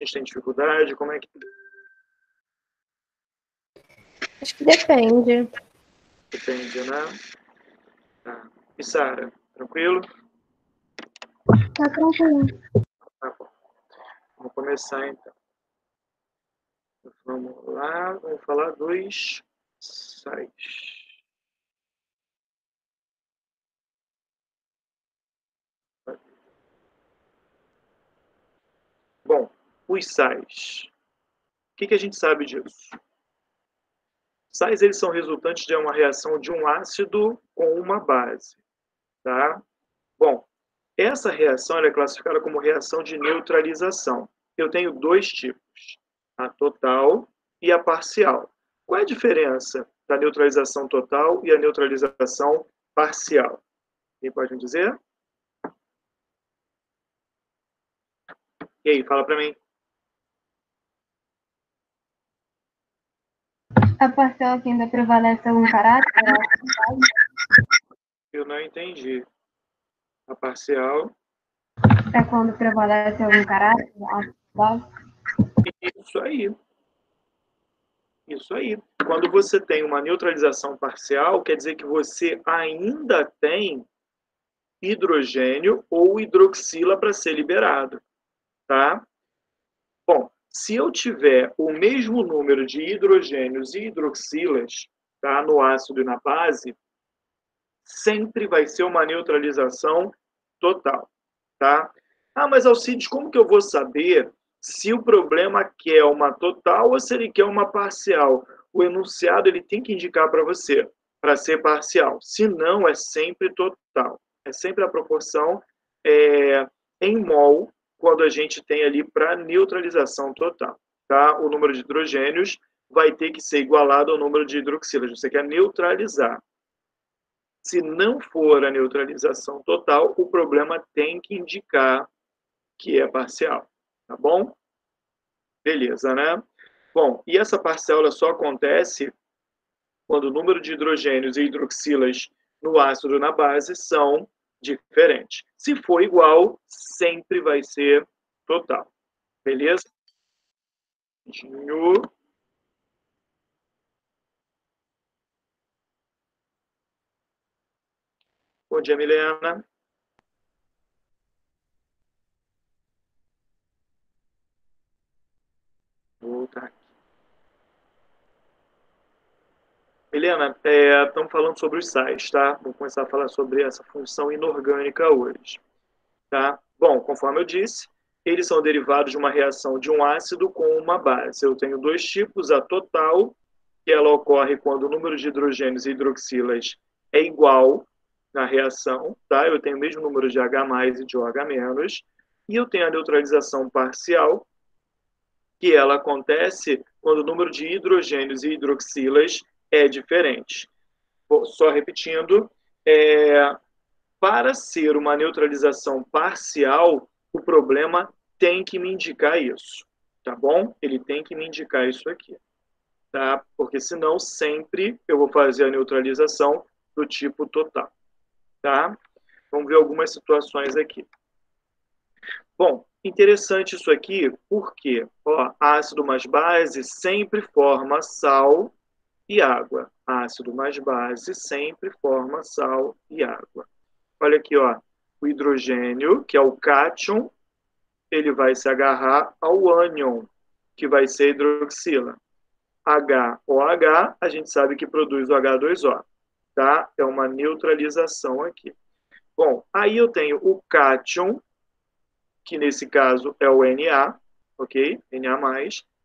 A gente tem dificuldade? Como é que... Acho que depende. Depende, né? Tá. E Sara, tranquilo? Tá tranquilo. Tá bom. Vamos começar, então. Vamos lá, vamos falar dos sais. Bom, os sais. O que a gente sabe disso? Sais, eles são resultantes de uma reação de um ácido com uma base, tá? Bom, essa reação é classificada como reação de neutralização. Eu tenho dois tipos, a total e a parcial. Qual é a diferença da neutralização total e a neutralização parcial? Quem pode me dizer? E aí, fala para mim. A parcial que ainda prevalece algum caráter? Eu não entendi. A parcial. É quando prevalece algum caráter? Isso aí. Isso aí. Quando você tem uma neutralização parcial, quer dizer que você ainda tem hidrogênio ou hidroxila para ser liberado, tá? Bom, se eu tiver o mesmo número de hidrogênios e hidroxilas, tá, no ácido e na base, sempre vai ser uma neutralização total, tá? Ah, mas Alcides, como que eu vou saber se o problema quer uma total ou se ele quer uma parcial? O enunciado ele tem que indicar para você, para ser parcial. Se não, é sempre total. É sempre a proporção em mol, quando a gente tem ali para neutralização total. Tá? O número de hidrogênios vai ter que ser igualado ao número de hidroxilas. Você quer neutralizar. Se não for a neutralização total, o problema tem que indicar que é parcial, tá bom? Beleza, né? Bom, e essa parcial ela só acontece quando o número de hidrogênios e hidroxilas no ácido ou na base são diferentes. Se for igual, sempre vai ser total. Beleza? Bom dia, Milena. Vou voltar aqui. Milena, estamos falando sobre os sais, tá? Vou começar a falar sobre essa função inorgânica hoje, tá? Bom, conforme eu disse, eles são derivados de uma reação de um ácido com uma base. Eu tenho dois tipos, a total, que ela ocorre quando o número de hidrogênios e hidroxilas é igual na reação, tá? Eu tenho o mesmo número de H+, e de OH-, e eu tenho a neutralização parcial, que ela acontece quando o número de hidrogênios e hidroxilas é diferente. Só repetindo, para ser uma neutralização parcial, o problema tem que me indicar isso, tá bom? Ele tem que me indicar isso aqui, tá? Porque senão sempre eu vou fazer a neutralização do tipo total, tá? Vamos ver algumas situações aqui. Bom, interessante isso aqui, porque ó, ácido mais base sempre forma sal e água. Ácido mais base sempre forma sal e água. Olha aqui, ó, o hidrogênio, que é o cátion, ele vai se agarrar ao ânion, que vai ser hidroxila. HOH, a gente sabe que produz o H2O, tá? É uma neutralização aqui. Bom, aí eu tenho o cátion, que nesse caso é o Na, ok? Na+,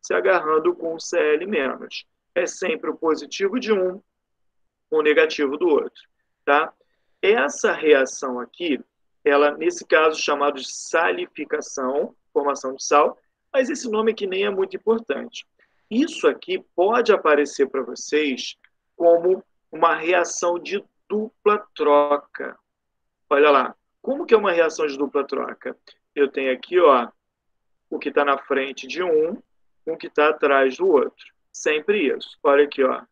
se agarrando com o Cl-. É sempre o positivo de um, o negativo do outro, tá? Essa reação aqui, ela, nesse caso, chamada de salificação, formação de sal, mas esse nome aqui nem é muito importante. Isso aqui pode aparecer para vocês como uma reação de dupla troca. Olha lá, como que é uma reação de dupla troca? Eu tenho aqui, ó, o que está na frente de um, com o que está atrás do outro. Sempre isso. Olha aqui, ó.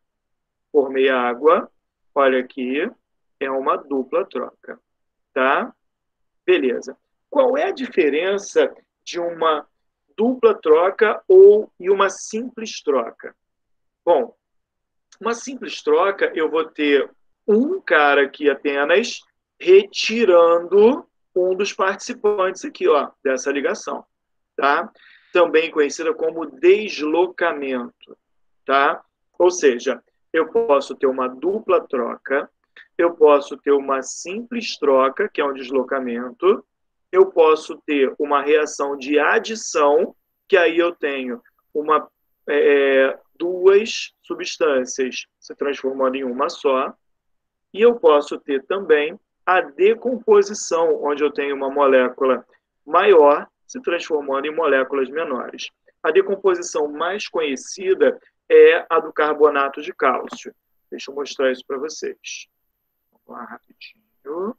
Formei água. Olha aqui, é uma dupla troca, tá? Beleza. Qual é a diferença de uma dupla troca e uma simples troca? Bom, uma simples troca, eu vou ter um cara aqui apenas retirando um dos participantes aqui, ó, dessa ligação, tá? Também conhecida como deslocamento, tá? Ou seja, eu posso ter uma dupla troca, eu posso ter uma simples troca, que é um deslocamento, eu posso ter uma reação de adição, que aí eu tenho duas substâncias se transformando em uma só, e eu posso ter também a decomposição, onde eu tenho uma molécula maior se transformando em moléculas menores. A decomposição mais conhecida é a do carbonato de cálcio. Deixa eu mostrar isso para vocês. Vamos lá, rapidinho.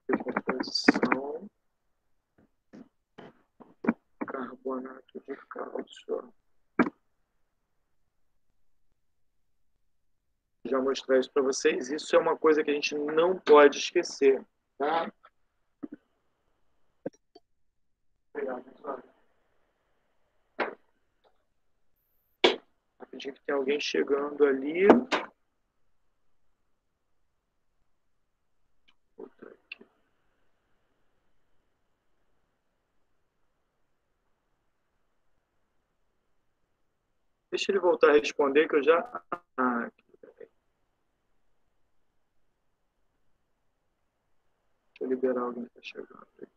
Decomposição, carbonato de cálcio. Já mostrar isso para vocês. Isso é uma coisa que a gente não pode esquecer, tá? Obrigado, pessoal. Acredito que tem alguém chegando ali. Deixa ele voltar a responder que eu já... Deixa eu liberar alguém que está chegando aqui.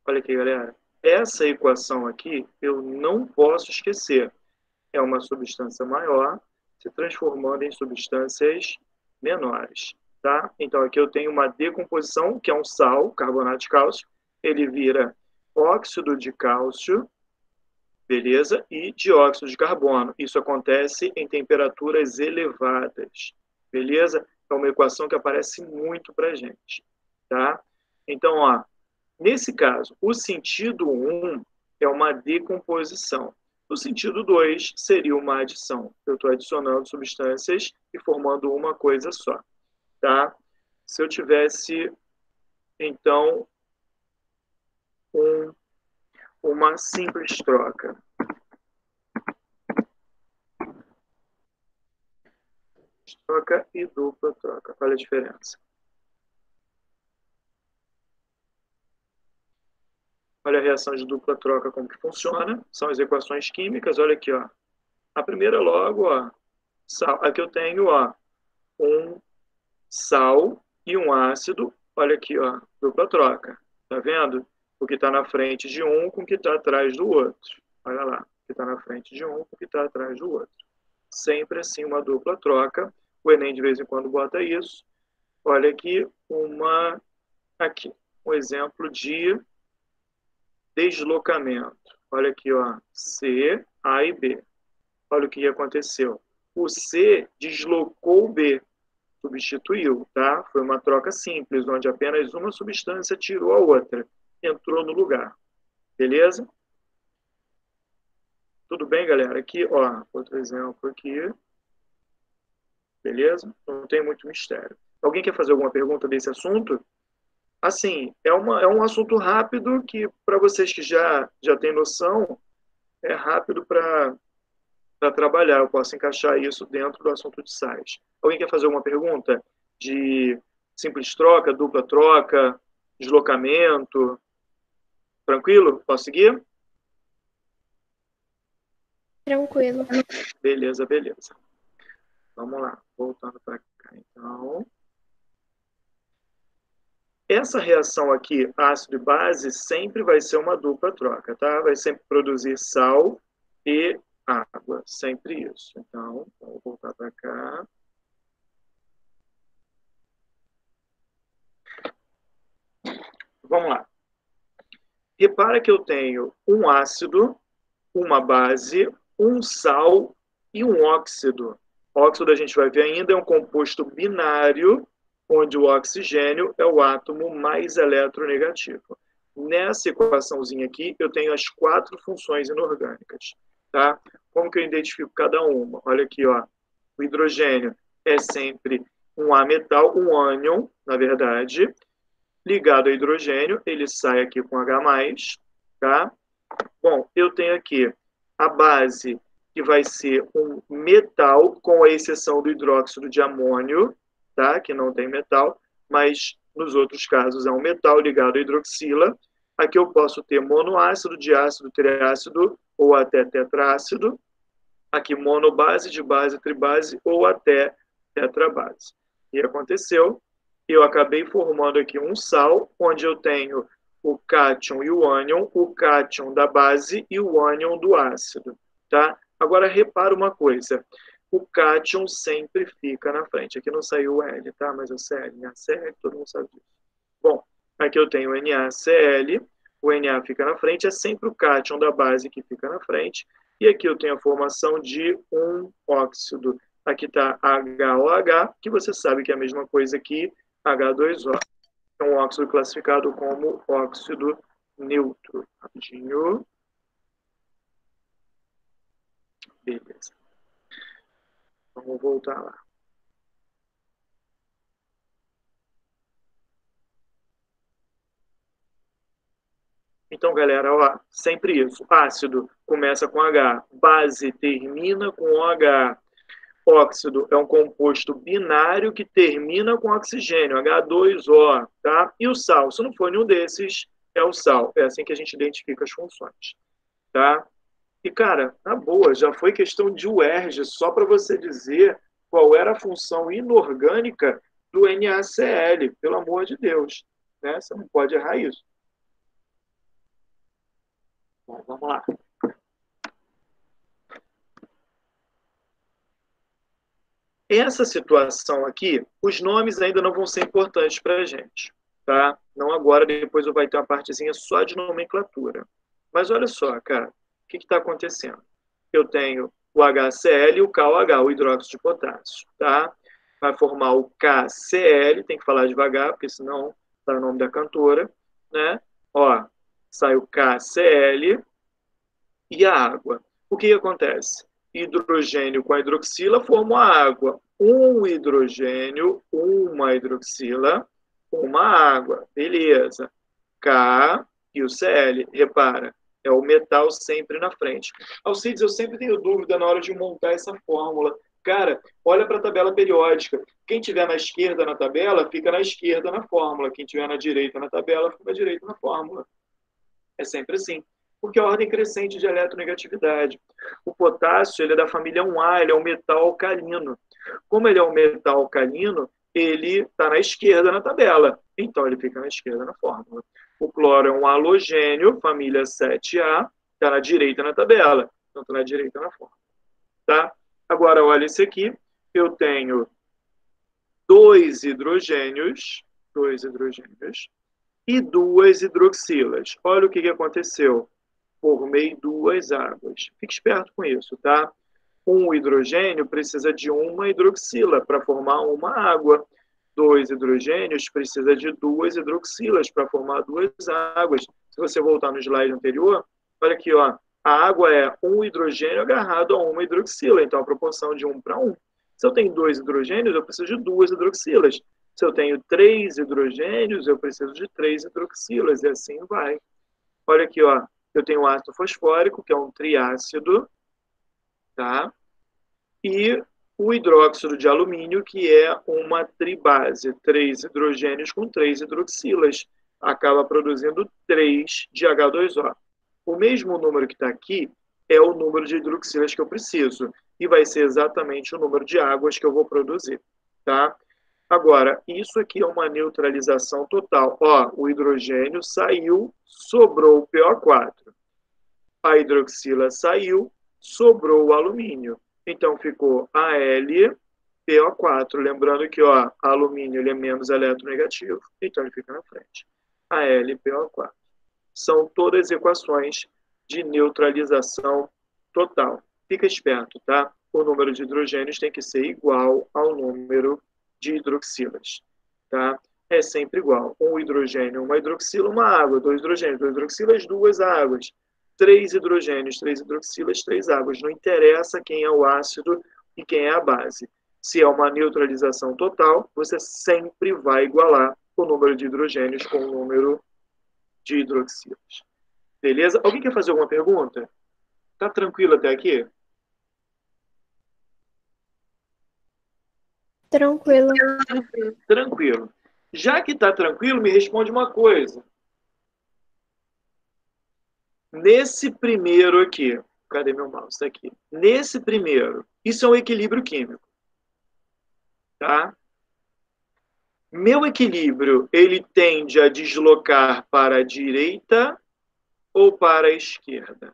Olha aqui, galera. Essa equação aqui eu não posso esquecer. É uma substância maior se transformando em substâncias menores, tá? Então aqui eu tenho uma decomposição, que é um sal, carbonato de cálcio, ele vira óxido de cálcio, beleza? E dióxido de carbono. Isso acontece em temperaturas elevadas, beleza? É uma equação que aparece muito para gente, tá? Então, ó, nesse caso, o sentido 1 é uma decomposição. No sentido 2, seria uma adição. Eu estou adicionando substâncias e formando uma coisa só, tá? Se eu tivesse, então, uma simples troca. Troca e dupla troca. Qual é a diferença? Olha a reação de dupla troca, como que funciona. São as equações químicas. Olha aqui, ó. A primeira logo, ó, sal. Aqui eu tenho, ó, um sal e um ácido. Olha aqui, ó, dupla troca. Tá vendo? O que está na frente de um com o que está atrás do outro. Olha lá, o que está na frente de um com o que está atrás do outro. Sempre assim, uma dupla troca. O Enem de vez em quando bota isso. Olha aqui, aqui, um exemplo de deslocamento. Olha aqui, ó, C, A e B. Olha o que aconteceu. O C deslocou o B, substituiu, tá? Foi uma troca simples, onde apenas uma substância tirou a outra, entrou no lugar. Beleza? Tudo bem, galera? Aqui, ó, outro exemplo aqui. Beleza? Não tem muito mistério. Alguém quer fazer alguma pergunta desse assunto? Assim, é um assunto rápido que, para vocês que já têm noção, é rápido para trabalhar. Eu posso encaixar isso dentro do assunto de sais. Alguém quer fazer alguma pergunta? De simples troca, dupla troca, deslocamento? Tranquilo? Posso seguir? Tranquilo. Beleza, beleza. Vamos lá, voltando para cá, então. Essa reação aqui, ácido e base, sempre vai ser uma dupla troca, tá? Vai sempre produzir sal e água, sempre isso. Então, vamos voltar para cá. Vamos lá. Repara que eu tenho um ácido, uma base, um sal e um óxido. Óxido, a gente vai ver ainda, é um composto binário, onde o oxigênio é o átomo mais eletronegativo. Nessa equaçãozinha aqui, eu tenho as 4 funções inorgânicas. Tá? Como que eu identifico cada uma? Olha aqui, ó. O hidrogênio é sempre um ametal, um ânion, na verdade, ligado a hidrogênio, ele sai aqui com H+, tá? Bom, eu tenho aqui a base, que vai ser um metal, com a exceção do hidróxido de amônio, tá? Que não tem metal, mas nos outros casos é um metal ligado à hidroxila. Aqui eu posso ter monoácido, diácido, triácido ou até tetrácido. Aqui monobase, dibase, tribase ou até tetrabase. O que aconteceu? Eu acabei formando aqui um sal, onde eu tenho o cátion e o ânion, o cátion da base e o ânion do ácido, tá? Agora, repara uma coisa, o cátion sempre fica na frente. Aqui não saiu o L, tá? Mas o Cl, NaCl, todo mundo sabe disso. Bom, aqui eu tenho o NaCl, o Na fica na frente, é sempre o cátion da base que fica na frente, e aqui eu tenho a formação de um óxido. Aqui está HOH, que você sabe que é a mesma coisa que H2O. É um óxido classificado como óxido neutro. Rapidinho. Beleza. Vamos voltar lá. Então, galera, ó, sempre isso. Ácido começa com H, base termina com OH. Óxido é um composto binário que termina com oxigênio, H2O, tá? E o sal, se não for nenhum desses, é o sal. É assim que a gente identifica as funções, tá? E, cara, na boa, já foi questão de UERJ, só para você dizer qual era a função inorgânica do NaCl, pelo amor de Deus, né? Você não pode errar isso. Bom, vamos lá. Essa situação aqui, os nomes ainda não vão ser importantes para a gente, tá? Não agora, depois vai ter uma partezinha só de nomenclatura. Mas olha só, cara, o que está acontecendo? Eu tenho o HCl e o KOH, o hidróxido de potássio, tá? Vai formar o KCl, tem que falar devagar, porque senão tá o nome da cantora, né? Ó, sai o KCl e a água. O que acontece? Hidrogênio com a hidroxila formam a água. Um hidrogênio, uma hidroxila, uma água. Beleza. K e o Cl. Repara, é o metal sempre na frente. Alcides, eu sempre tenho dúvida na hora de montar essa fórmula. Cara, olha para a tabela periódica. Quem tiver na esquerda na tabela, fica na esquerda na fórmula. Quem tiver na direita na tabela, fica na direita na fórmula. É sempre assim. Porque é a ordem crescente de eletronegatividade. O potássio ele é da família 1A, ele é um metal alcalino. Como ele é um metal alcalino, ele está na esquerda na tabela. Então, ele fica na esquerda na fórmula. O cloro é um halogênio, família 7A, está na direita na tabela. Então, está na direita na fórmula. Tá? Agora, olha esse aqui. Eu tenho dois hidrogênios e duas hidroxilas. Olha o que aconteceu. Formei duas águas. Fique esperto com isso, tá? Um hidrogênio precisa de uma hidroxila para formar uma água. Dois hidrogênios precisa de duas hidroxilas para formar duas águas. Se você voltar no slide anterior, olha aqui, ó. A água é um hidrogênio agarrado a uma hidroxila, então a proporção de 1 para 1. Se eu tenho dois hidrogênios, eu preciso de duas hidroxilas. Se eu tenho três hidrogênios, eu preciso de três hidroxilas, e assim vai. Olha aqui, ó. Eu tenho o ácido fosfórico, que é um triácido, tá? E o hidróxido de alumínio, que é uma tribase, 3 hidrogênios com 3 hidroxilas. Acaba produzindo 3 de H2O. O mesmo número que está aqui é o número de hidroxilas que eu preciso. E vai ser exatamente o número de águas que eu vou produzir, tá? Agora, isso aqui é uma neutralização total. Ó, o hidrogênio saiu, sobrou o PO4. A hidroxila saiu, sobrou o alumínio. Então, ficou AlPO4. Lembrando que ó, alumínio ele é menos eletronegativo, então ele fica na frente. AlPO4. São todas equações de neutralização total. Fica esperto, tá? o número de hidrogênios tem que ser igual ao número de hidroxilas, tá? É sempre igual. Um hidrogênio, uma hidroxila, uma água. Dois hidrogênios, duas hidroxilas, duas águas. Três hidrogênios, três hidroxilas, três águas. Não interessa quem é o ácido e quem é a base. Se é uma neutralização total, você sempre vai igualar o número de hidrogênios com o número de hidroxilas. Beleza? Alguém quer fazer alguma pergunta? Tá tranquilo até aqui? Tranquilo. Tranquilo. Já que está tranquilo, me responde uma coisa. Nesse primeiro aqui, cadê meu mouse? Está aqui. Nesse primeiro, isso é um equilíbrio químico. Tá? Meu equilíbrio, ele tende a deslocar para a direita ou para a esquerda?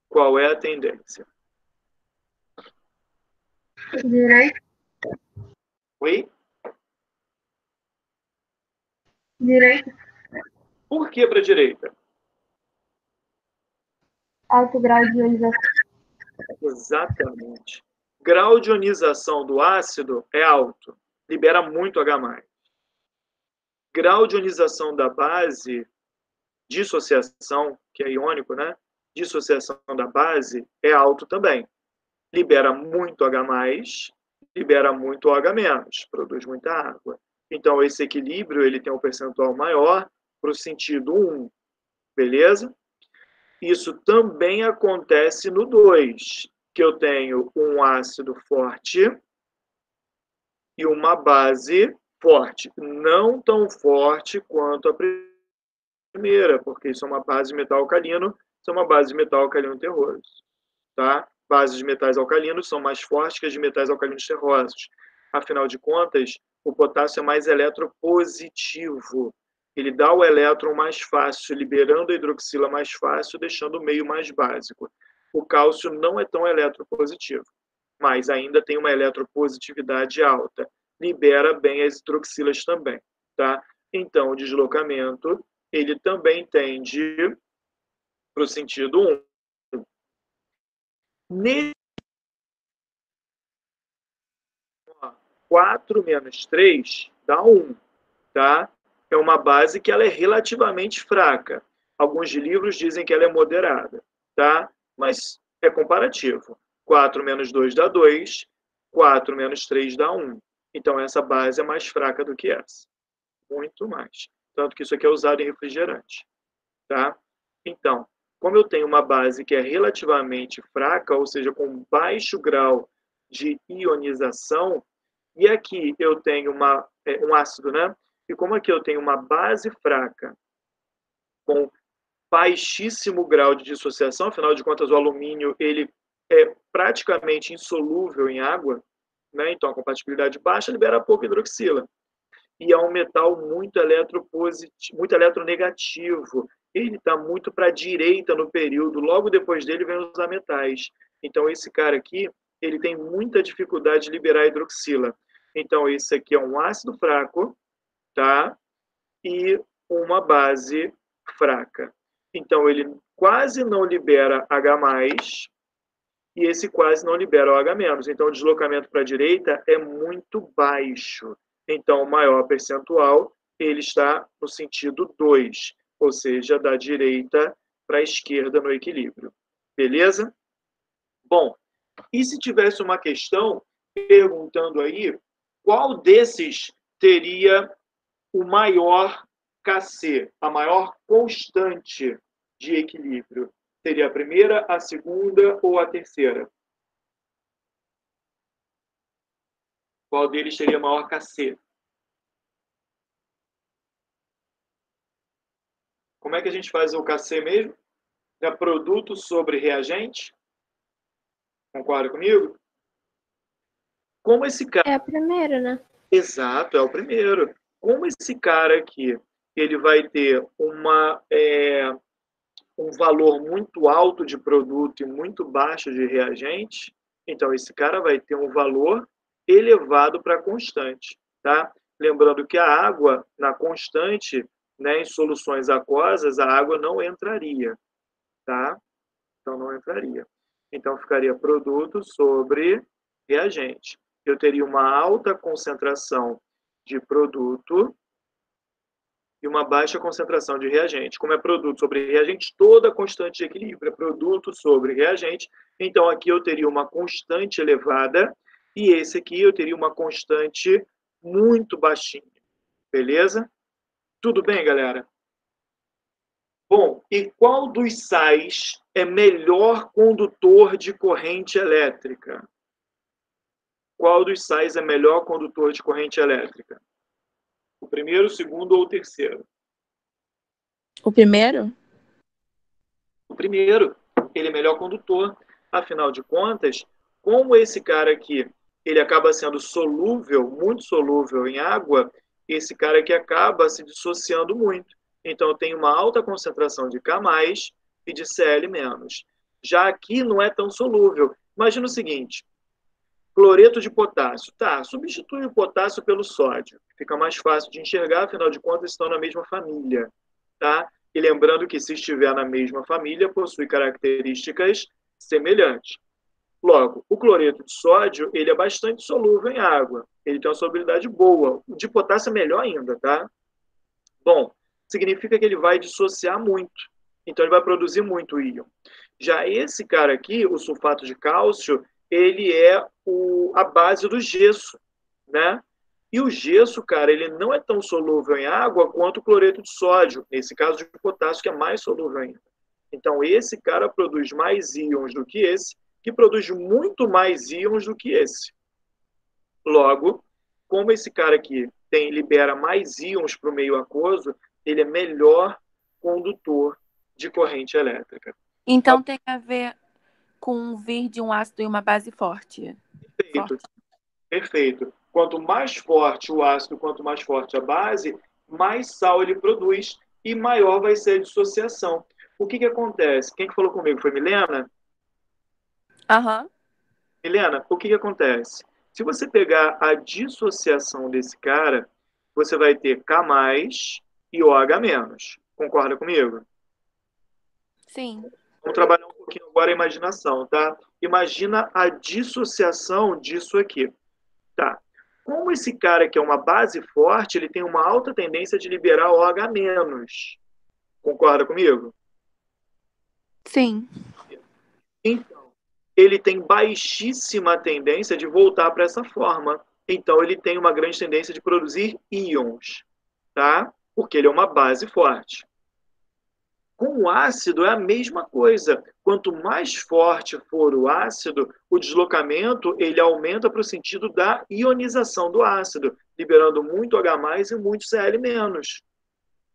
Qual é a tendência? Direita. Oi? Direita. Por que para a direita? Alto grau de ionização. Exatamente. Grau de ionização do ácido é alto, libera muito H+. Grau de ionização da base, dissociação, que é iônico, né? Dissociação da base é alto também. Libera muito H+, libera muito OH-, produz muita água. Então, esse equilíbrio ele tem um percentual maior para o sentido 1, beleza? Isso também acontece no 2, que eu tenho um ácido forte e uma base forte. Não tão forte quanto a primeira, porque isso é uma base de metal alcalino, isso é uma base de metal alcalino terroso. Tá? Bases de metais alcalinos são mais fortes que as de metais alcalinos terrosos. Afinal de contas, o potássio é mais eletropositivo. Ele dá o elétron mais fácil, liberando a hidroxila mais fácil, deixando o meio mais básico. O cálcio não é tão eletropositivo, mas ainda tem uma eletropositividade alta. Libera bem as hidroxilas também. Tá? Então, o deslocamento ele também tende para o sentido 1. Nesse 4 menos 3 dá 1, tá? É uma base que ela é relativamente fraca. Alguns livros dizem que ela é moderada, tá? Mas é comparativo. 4 menos 2 dá 2, 4 menos 3 dá 1. Então, essa base é mais fraca do que essa. Muito mais. Tanto que isso aqui é usado em refrigerante, tá? Então, como eu tenho uma base que é relativamente fraca, ou seja, com baixo grau de ionização, e aqui eu tenho um ácido, né? E como aqui eu tenho uma base fraca com baixíssimo grau de dissociação, afinal de contas o alumínio ele é praticamente insolúvel em água, né? Então a compatibilidade baixa libera pouca hidroxila. E é um metal muito eletropositivo, muito eletronegativo. Ele está muito para a direita no período, logo depois dele vem os ametais. Então esse cara aqui, ele tem muita dificuldade de liberar hidroxila. Então esse aqui é um ácido fraco, tá? E uma base fraca. Então ele quase não libera H+, e esse quase não libera OH-. Então o deslocamento para a direita é muito baixo. Então o maior percentual ele está no sentido 2, ou seja, da direita para a esquerda no equilíbrio. Beleza? Bom, e se tivesse uma questão perguntando aí qual desses teria o maior Kc, a maior constante de equilíbrio? Seria a primeira, a segunda ou a terceira? Qual deles teria maior Kc? Como é que a gente faz o Kc mesmo? É produto sobre reagente? Concorda comigo? Como esse cara... É a primeira, né? Exato, é o primeiro. Como esse cara aqui, ele vai ter um valor muito alto de produto e muito baixo de reagente, então esse cara vai ter um valor elevado para constante, tá? Lembrando que a água, na constante, né, em soluções aquosas, a água não entraria, tá? Então não entraria. Então, ficaria produto sobre reagente. Eu teria uma alta concentração de produto e uma baixa concentração de reagente. Como é produto sobre reagente, toda constante de equilíbrio é produto sobre reagente. Então, aqui eu teria uma constante elevada e esse aqui eu teria uma constante muito baixinha. Beleza? Tudo bem, galera? Bom, e qual dos sais é melhor condutor de corrente elétrica? Qual dos sais é melhor condutor de corrente elétrica? O primeiro, o segundo ou o terceiro? O primeiro? O primeiro, ele é melhor condutor. Afinal de contas, como esse cara aqui, ele acaba sendo solúvel, muito solúvel em água, esse cara aqui acaba se dissociando muito. Então, tem uma alta concentração de K+, e de Cl-. Já aqui não é tão solúvel. Imagina o seguinte, cloreto de potássio. Tá, substitui o potássio pelo sódio. Fica mais fácil de enxergar, afinal de contas, estão na mesma família. Tá? E lembrando que se estiver na mesma família, possui características semelhantes. Logo, o cloreto de sódio, ele é bastante solúvel em água. Ele tem uma solubilidade boa. O de potássio é melhor ainda, tá? Bom, significa que ele vai dissociar muito. Então, ele vai produzir muito íon. Já esse cara aqui, o sulfato de cálcio, ele é a base do gesso, né? E o gesso, cara, ele não é tão solúvel em água quanto o cloreto de sódio, nesse caso de potássio, que é mais solúvel ainda. Então, esse cara produz mais íons do que esse, que produz muito mais íons do que esse. Logo, como esse cara aqui libera mais íons para o meio aquoso, ele é melhor condutor de corrente elétrica. Então tem a ver com vir de um ácido e uma base forte. Perfeito. Perfeito. Quanto mais forte o ácido, quanto mais forte a base, mais sal ele produz e maior vai ser a dissociação. O que acontece? Quem que falou comigo? Foi Milena? Aham. Milena, o que acontece? Se você pegar a dissociação desse cara, você vai ter K+ e OH-. Concorda comigo? Sim. Vamos trabalhar um pouquinho agora a imaginação, tá? Imagina a dissociação disso aqui. Tá. Como esse cara que é uma base forte, ele tem uma alta tendência de liberar OH-. Concorda comigo? Sim. Então, ele tem baixíssima tendência de voltar para essa forma. Então, ele tem uma grande tendência de produzir íons, tá? Porque ele é uma base forte. Com o ácido é a mesma coisa. Quanto mais forte for o ácido, o deslocamento ele aumenta para o sentido da ionização do ácido, liberando muito H+ e muito Cl-.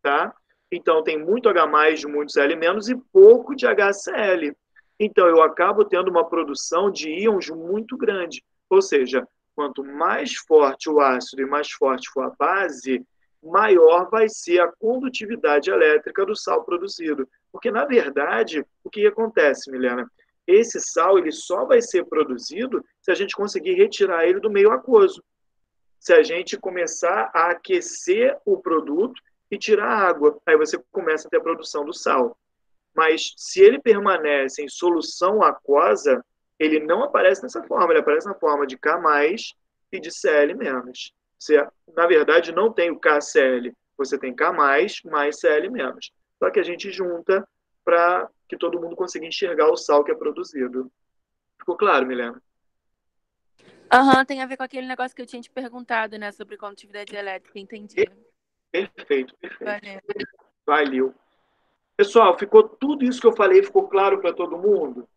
Tá? Então, tem muito H+, de muito Cl- e pouco de HCl. Então, eu acabo tendo uma produção de íons muito grande. Ou seja, quanto mais forte o ácido e mais forte for a base, maior vai ser a condutividade elétrica do sal produzido. Porque, na verdade, o que acontece, Milena? Esse sal ele só vai ser produzido se a gente conseguir retirar ele do meio aquoso. Se a gente começar a aquecer o produto e tirar a água, aí você começa a ter a produção do sal. Mas se ele permanece em solução aquosa, ele não aparece dessa forma, ele aparece na forma de K+ e de Cl-. Você, na verdade, não tem o KCl, você tem K+, mais Cl-. Só que a gente junta para que todo mundo consiga enxergar o sal que é produzido. Ficou claro, Milena? Aham, tem a ver com aquele negócio que eu tinha te perguntado, né? Sobre condutividade elétrica, entendi. Perfeito, perfeito. Valeu. Valeu. Pessoal, ficou tudo isso que eu falei, ficou claro para todo mundo?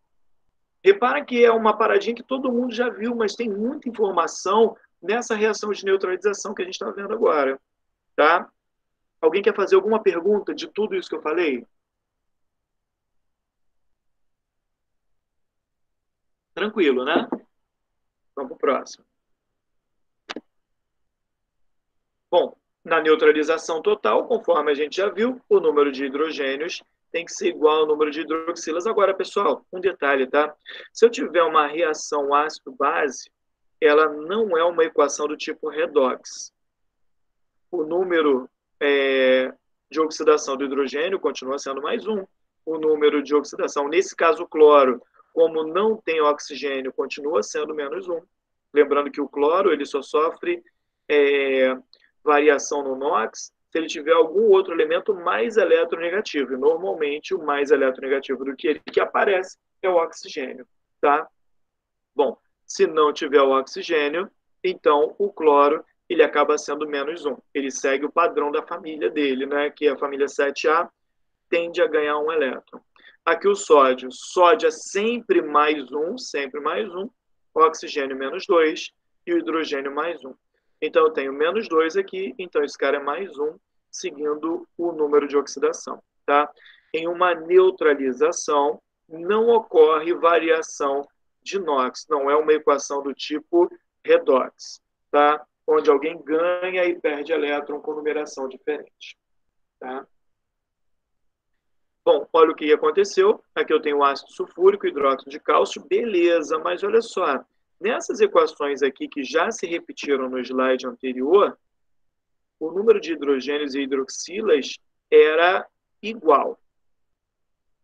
Repara que é uma paradinha que todo mundo já viu, mas tem muita informação nessa reação de neutralização que a gente está vendo agora. Tá? Alguém quer fazer alguma pergunta de tudo isso que eu falei? Tranquilo, né? Vamos para o próximo. Bom, na neutralização total, conforme a gente já viu, o número de hidrogênios tem que ser igual ao número de hidroxilas. Agora, pessoal, um detalhe, tá? Se eu tiver uma reação ácido-base, ela não é uma equação do tipo redox. O número de oxidação do hidrogênio continua sendo mais um. O número de oxidação, nesse caso o cloro, Como não tem oxigênio, continua sendo -1. Lembrando que o cloro ele só sofre variação no NOx se ele tiver algum outro elemento mais eletronegativo. E normalmente o mais eletronegativo do que ele que aparece é o oxigênio. Tá? Bom, se não tiver o oxigênio, então o cloro ele acaba sendo -1. Ele segue o padrão da família dele, né? Que a família 7A tende a ganhar um elétron. Aqui o sódio. Sódio é sempre +1, sempre +1. O oxigênio -2 e o hidrogênio +1. Então eu tenho -2 aqui, então esse cara é +1, seguindo o número de oxidação. Tá? Em uma neutralização, não ocorre variação de NOx. Não é uma equação do tipo redox, tá? Onde alguém ganha e perde elétron com numeração diferente. Tá? Bom, olha o que aconteceu. Aqui eu tenho o ácido sulfúrico, hidróxido de cálcio, beleza, mas olha só. Nessas equações aqui que já se repetiram no slide anterior, o número de hidrogênios e hidroxilas era igual.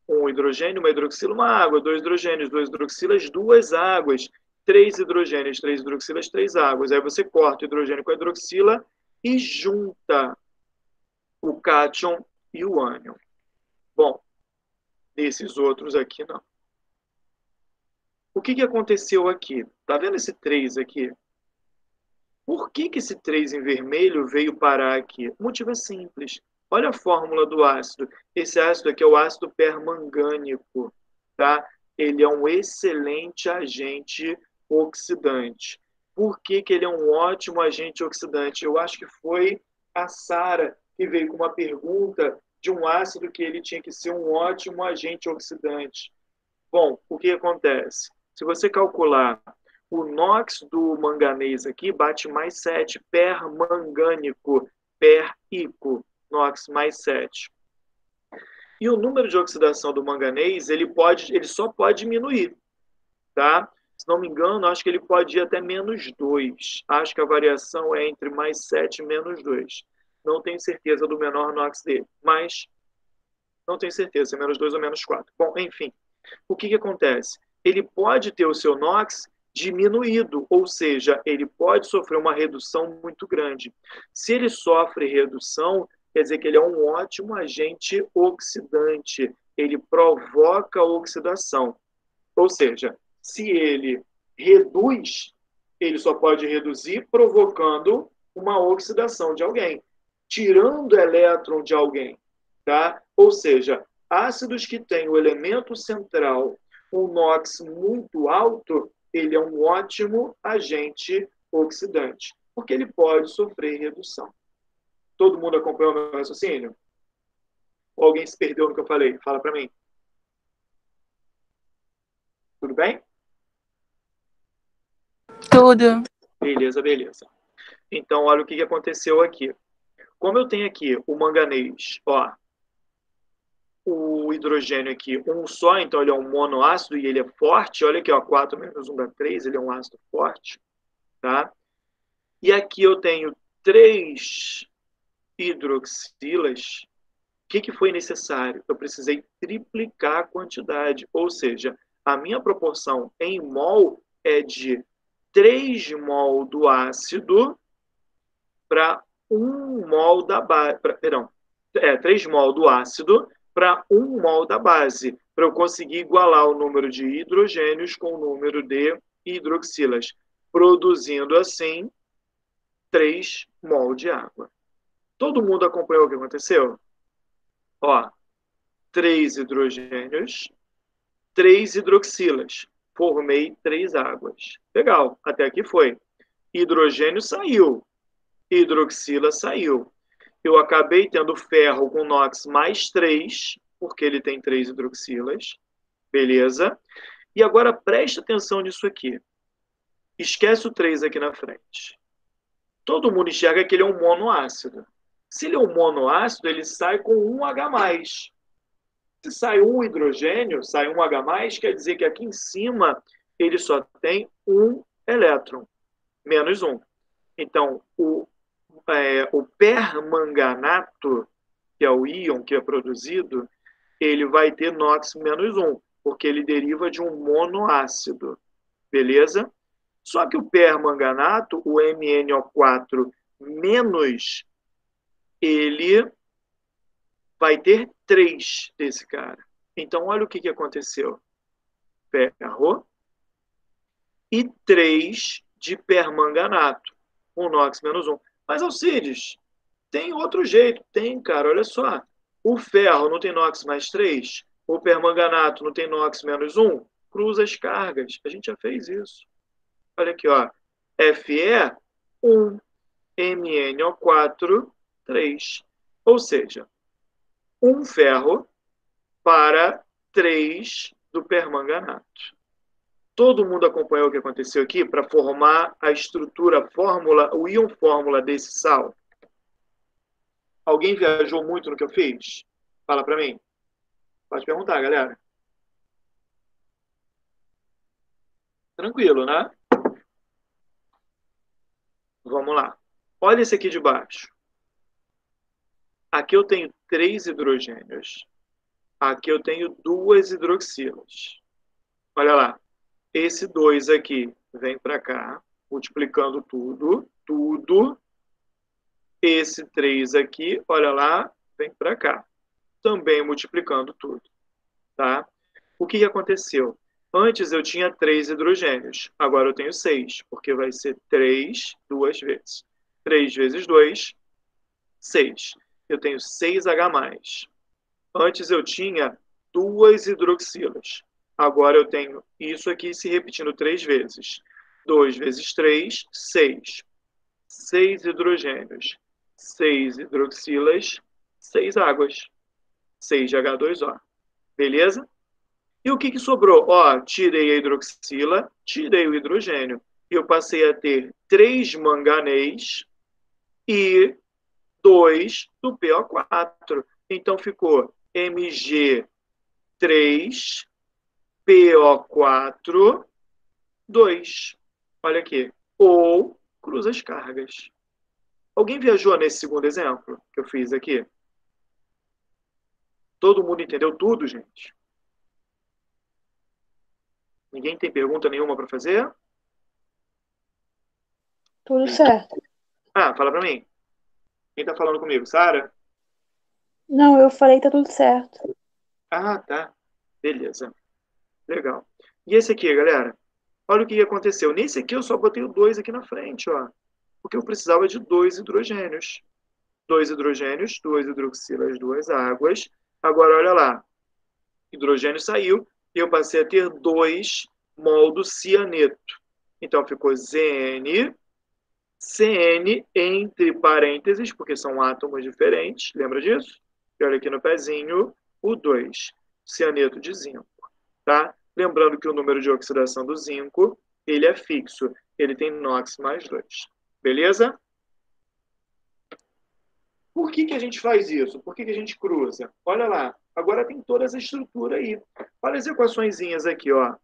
Um hidrogênio, uma hidroxila, uma água. 2 hidrogênios, 2 hidroxilas, 2 águas. 3 hidrogênios, 3 hidroxilas, 3 águas. Aí você corta o hidrogênio com a hidroxila e junta o cátion e o ânion. Bom, desses outros aqui não. O que aconteceu aqui? Tá vendo esse 3 aqui? Por que esse 3 em vermelho veio parar aqui? O motivo é simples. Olha a fórmula do ácido. Esse ácido aqui é o ácido permangânico. Tá? Ele é um excelente agente oxidante. Por que ele é um ótimo agente oxidante? Eu acho que foi a Sara que veio com uma pergunta de um ácido que ele tinha que ser um ótimo agente oxidante. Bom, o que acontece? Se você calcular o NOx do manganês aqui, bate +7, permangânico, per-ico, NOx +7. E o número de oxidação do manganês, ele só pode diminuir, tá? Se não me engano, acho que ele pode ir até -2. Acho que a variação é entre +7 e -2. Não tenho certeza do menor NOx dele, mas não tenho certeza se é -2 ou -4. Bom, enfim, o que acontece? Ele pode ter o seu NOx diminuído, ou seja, ele pode sofrer uma redução muito grande. Se ele sofre redução, quer dizer que ele é um ótimo agente oxidante. Ele provoca oxidação. Ou seja, se ele reduz, ele só pode reduzir provocando uma oxidação de alguém, tirando elétron de alguém. Tá? Ou seja, ácidos que têm o elemento central, um NOx muito alto, ele é um ótimo agente oxidante, porque ele pode sofrer redução. Todo mundo acompanhou o meu raciocínio? Ou alguém se perdeu no que eu falei? Fala para mim. Tudo bem? Tudo. Beleza, beleza. Então, olha o que aconteceu aqui. Como eu tenho aqui o manganês, ó, o hidrogênio aqui, um só, então ele é um monoácido e ele é forte. Olha aqui, ó, 4 menos 1 dá 3, ele é um ácido forte. Tá? E aqui eu tenho 3 hidroxilas. O que foi necessário? Eu precisei triplicar a quantidade, ou seja, a minha proporção em mol é de 3 mol do ácido para 1 mol da base. Perdão, 3 mol do ácido para 1 mol da base, para eu conseguir igualar o número de hidrogênios com o número de hidroxilas, produzindo assim 3 mol de água. Todo mundo acompanhou o que aconteceu? Ó, 3 hidrogênios, 3 hidroxilas. Formei 3 águas. Legal, até aqui foi. Hidrogênio saiu, hidroxila saiu. Eu acabei tendo ferro com NOx +3, porque ele tem 3 hidroxilas. Beleza? E agora presta atenção nisso aqui. Esquece o 3 aqui na frente. Todo mundo enxerga que ele é um monoácido. Se ele é um monoácido, ele sai com 1 H+. Se sai um hidrogênio, sai 1 H+, quer dizer que aqui em cima ele só tem 1 elétron, -1. Então, o permanganato, que é o íon que é produzido, ele vai ter NOx -1, porque ele deriva de um monoácido, beleza? Só que o permanganato, o MnO4 menos, ele vai ter 3 desse cara. Então, olha o que aconteceu. Ferro e 3 de permanganato. Um NOx menos 1. Mas, Alcides, tem outro jeito. Tem, cara, olha só. O ferro não tem NOx mais 3? O permanganato não tem NOx menos 1? Cruza as cargas. A gente já fez isso. Olha aqui, ó. Fe1, MnO4, 3. Ou seja, um ferro para 3 do permanganato. Todo mundo acompanhou o que aconteceu aqui para formar a estrutura, a fórmula, o íon fórmula desse sal? Alguém viajou muito no que eu fiz? Fala para mim. Pode perguntar, galera. Tranquilo, né? Vamos lá. Olha esse aqui de baixo. Aqui eu tenho 3 hidrogênios. Aqui eu tenho 2 hidroxilas. Olha lá. Esse 2 aqui vem para cá, multiplicando tudo. Esse 3 aqui, olha lá, vem para cá, também multiplicando tudo. Tá? O que aconteceu? Antes eu tinha 3 hidrogênios, agora eu tenho 6, porque vai ser 3 duas vezes. 3 vezes 2, 6. Eu tenho 6H+. Antes eu tinha 2 hidroxilas. Agora eu tenho isso aqui se repetindo 3 vezes. 2 vezes 3, 6. 6 hidrogênios. 6 hidroxilas, 6 águas. 6 de H2O. Beleza? E o que sobrou? Ó, tirei a hidroxila, tirei o hidrogênio. E eu passei a ter 3 manganês e 2 do PO4. Então ficou Mg3, PO4, 2. Olha aqui. Ou cruza as cargas. Alguém viajou nesse segundo exemplo que eu fiz aqui? Todo mundo entendeu tudo, gente? Ninguém tem pergunta nenhuma para fazer? Tudo certo. Ah, fala para mim. Quem tá falando comigo? Sara? Não, eu falei que tá tudo certo. Ah, tá. Beleza. Legal. E esse aqui, galera? Olha o que aconteceu. Nesse aqui eu só botei o 2 aqui na frente, ó. Porque eu precisava de 2 hidrogênios. 2 hidrogênios, 2 hidroxilas, 2 águas. Agora, olha lá. Hidrogênio saiu e eu passei a ter 2 mol do cianeto. Então, ficou ZN, CN entre parênteses, porque são átomos diferentes. Lembra disso? E olha aqui no pezinho, o 2. Cianeto de zinco. Tá? Lembrando que o número de oxidação do zinco, ele é fixo. Ele tem NOx mais 2. Beleza? Por que a gente faz isso? Por que a gente cruza? Olha lá. Agora tem toda essa estrutura aí. Olha as equaçõezinhas aqui, ó.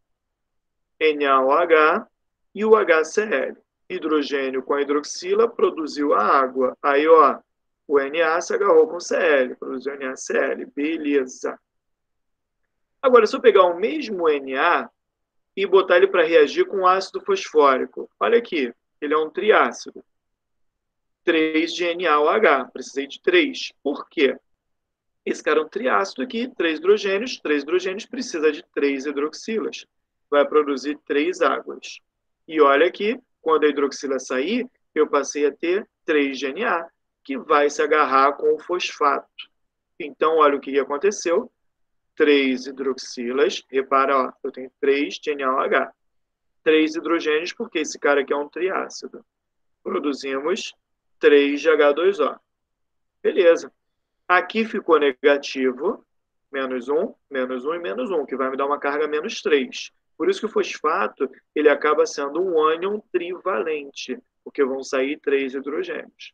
NaOH e o HCl. Hidrogênio com a hidroxila produziu a água. Aí, ó, o Na se agarrou com o Cl, produziu NaCl. Beleza. Agora, se eu pegar o mesmo Na e botar ele para reagir com ácido fosfórico, olha aqui, ele é um triácido. 3 de NaOH, precisei de 3. Por quê? Esse cara é um triácido aqui, 3 hidrogênios precisa de 3 hidroxilas. Vai produzir 3 águas. E olha aqui, quando a hidroxila sair, eu passei a ter 3 de Na, que vai se agarrar com o fosfato. Então, olha o que aconteceu. 3 hidroxilas, repara, ó, eu tenho 3 de NaOH. 3 hidrogênios, porque esse cara aqui é um triácido. Produzimos 3 de H2O. Beleza. Aqui ficou negativo, menos 1 e menos 1, que vai me dar uma carga menos 3. Por isso que o fosfato ele acaba sendo um ânion trivalente, porque vão sair 3 hidrogênios.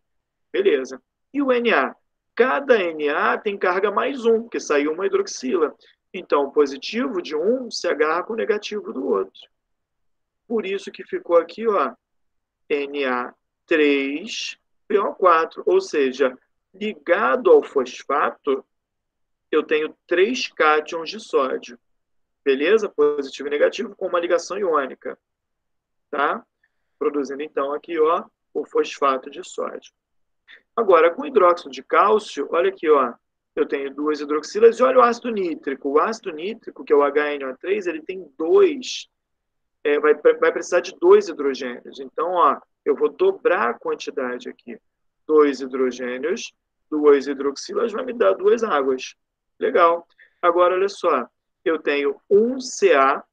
Beleza. E o Na? Cada Na tem carga mais 1, porque saiu uma hidroxila. Então, o positivo de um se agarra com o negativo do outro. Por isso que ficou aqui, ó, Na3PO4, ou seja, ligado ao fosfato, eu tenho 3 cátions de sódio. Beleza? Positivo e negativo com uma ligação iônica. Tá? Produzindo, então, aqui, ó, o fosfato de sódio. Agora, com hidróxido de cálcio, olha aqui, ó, eu tenho 2 hidroxilas e olha o ácido nítrico. O ácido nítrico, que é o HNO3, ele tem 2, vai precisar de 2 hidrogênios. Então, ó, eu vou dobrar a quantidade aqui. 2 hidrogênios, 2 hidroxilas vai me dar 2 águas. Legal. Agora, olha só, eu tenho 1 Ca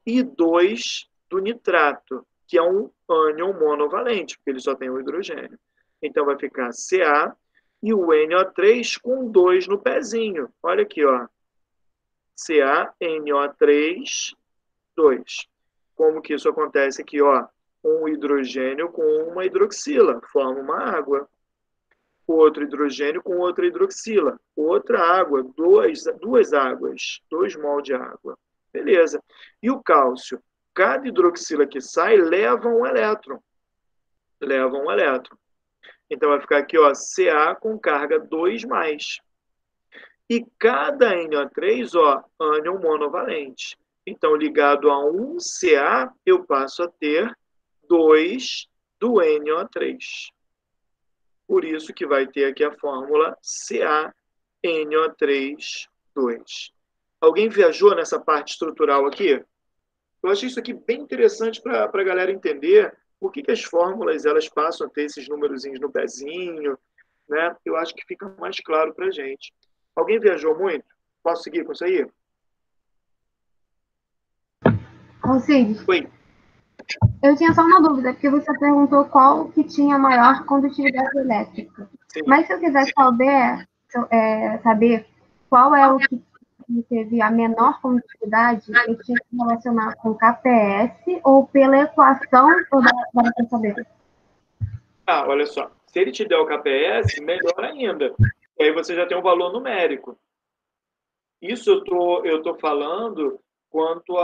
e 2 do nitrato, que é um ânion monovalente, porque ele só tem um hidrogênio. Então, vai ficar Ca e o NO3 com 2 no pezinho. Olha aqui, ó. CaNO3, 2. Como que isso acontece aqui, ó? Um hidrogênio com uma hidroxila, forma uma água. Outro hidrogênio com outra hidroxila. Outra água, duas águas, 2 mol de água. Beleza. E o cálcio? Cada hidroxila que sai leva um elétron. Leva um elétron. Então, vai ficar aqui, ó, Ca com carga 2+. E cada NO3, ó, ânion monovalente. Então, ligado a 1 Ca, eu passo a ter 2 do NO3. Por isso que vai ter aqui a fórmula CaNO3, 2. Alguém viajou nessa parte estrutural aqui? Eu achei isso aqui bem interessante para a galera entender por que as fórmulas elas passam a ter esses númerozinhos no pezinho, né? Eu acho que fica mais claro para a gente. Alguém viajou muito? Posso seguir com isso aí? Consigo. Oi. Eu tinha só uma dúvida, porque você perguntou qual que tinha maior condutividade elétrica. Sim. Mas se eu quiser saber qual é o que teve a menor condutividade, eu tinha que relacionar com KPS ou pela equação, ou dá para saber? Ah, olha só. Se ele te der o KPS, melhor ainda. E aí você já tem um valor numérico. Isso eu tô falando quanto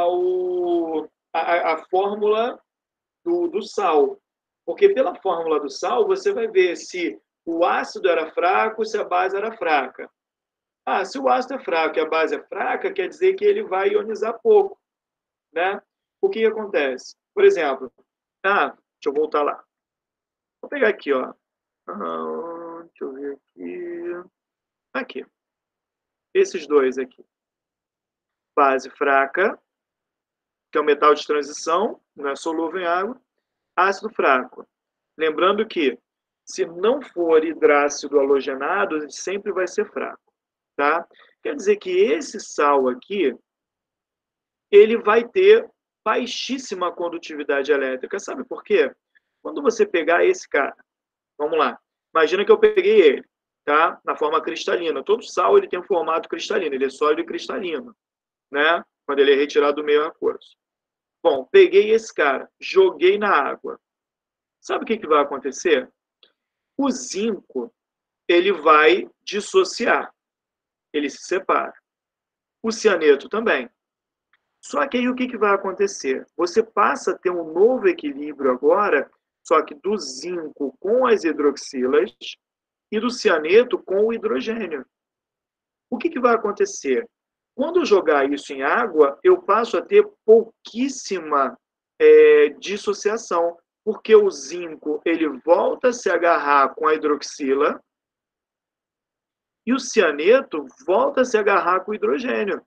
a fórmula do sal. Porque pela fórmula do sal, você vai ver se o ácido era fraco, se a base era fraca. Ah, se o ácido é fraco e a base é fraca, quer dizer que ele vai ionizar pouco, né? O que acontece? Por exemplo, deixa eu voltar lá. Vou pegar aqui, ó. Deixa eu ver aqui. Aqui. Esses dois aqui. Base fraca, que é o metal de transição, não é solúvel em água. Ácido fraco. Lembrando que, se não for hidrácido halogenado, ele sempre vai ser fraco. Tá? Quer dizer que esse sal aqui, ele vai ter baixíssima condutividade elétrica. Sabe por quê? Quando você pegar esse cara, vamos lá, imagina que eu peguei ele, tá? Na forma cristalina. Todo sal ele tem um formato cristalino, ele é sólido e cristalino, né? Quando ele é retirado do meio aquoso. Bom, peguei esse cara, joguei na água. Sabe o que vai acontecer? O zinco, ele vai dissociar. Ele se separa. O cianeto também. Só que aí o que vai acontecer? Você passa a ter um novo equilíbrio agora, só que do zinco com as hidroxilas e do cianeto com o hidrogênio. O que vai acontecer? Quando eu jogar isso em água, eu passo a ter pouquíssima dissociação, porque o zinco ele volta a se agarrar com a hidroxila e o cianeto volta a se agarrar com o hidrogênio.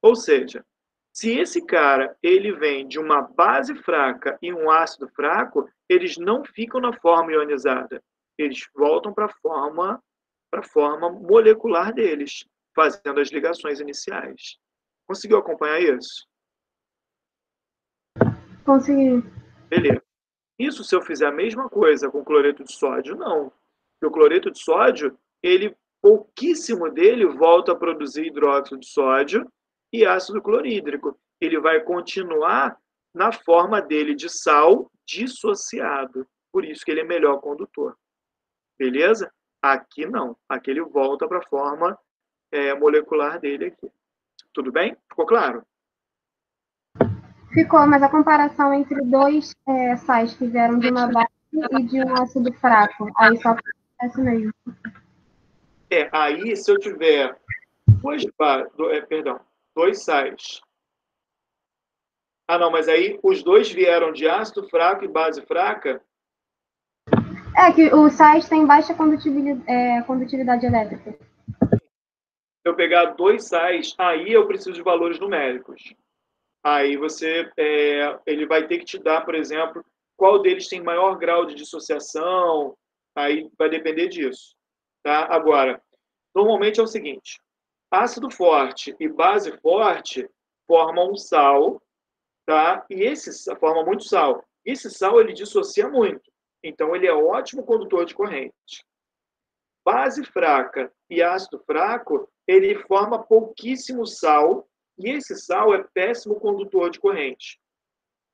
Ou seja, se esse cara ele vem de uma base fraca e um ácido fraco, eles não ficam na forma ionizada. Eles voltam para a forma molecular deles, fazendo as ligações iniciais. Conseguiu acompanhar isso? Consegui. Beleza. Isso se eu fizer a mesma coisa com cloreto de sódio, não. Porque o cloreto de sódio, pouquíssimo dele volta a produzir hidróxido de sódio e ácido clorídrico. Ele vai continuar na forma dele de sal dissociado. Por isso que ele é melhor condutor. Beleza? Aqui não. Aqui ele volta para a forma molecular dele aqui. Tudo bem? Ficou claro? Ficou, mas a comparação entre dois sais que vieram de uma base e de um ácido fraco, aí só acontece mesmo. Aí se eu tiver dois sais Ah, não, mas aí os dois vieram de ácido fraco e base fraca? É que os sais têm baixa condutividade elétrica. Se eu pegar dois sais, aí eu preciso de valores numéricos. Aí ele vai ter que te dar, por exemplo, qual deles tem maior grau de dissociação, aí vai depender disso. Tá? Agora, normalmente é o seguinte, ácido forte e base forte formam um sal, tá? E forma muito sal. Esse sal, ele dissocia muito. Então, ele é ótimo condutor de corrente. Base fraca e ácido fraco, ele forma pouquíssimo sal, e esse sal é péssimo condutor de corrente.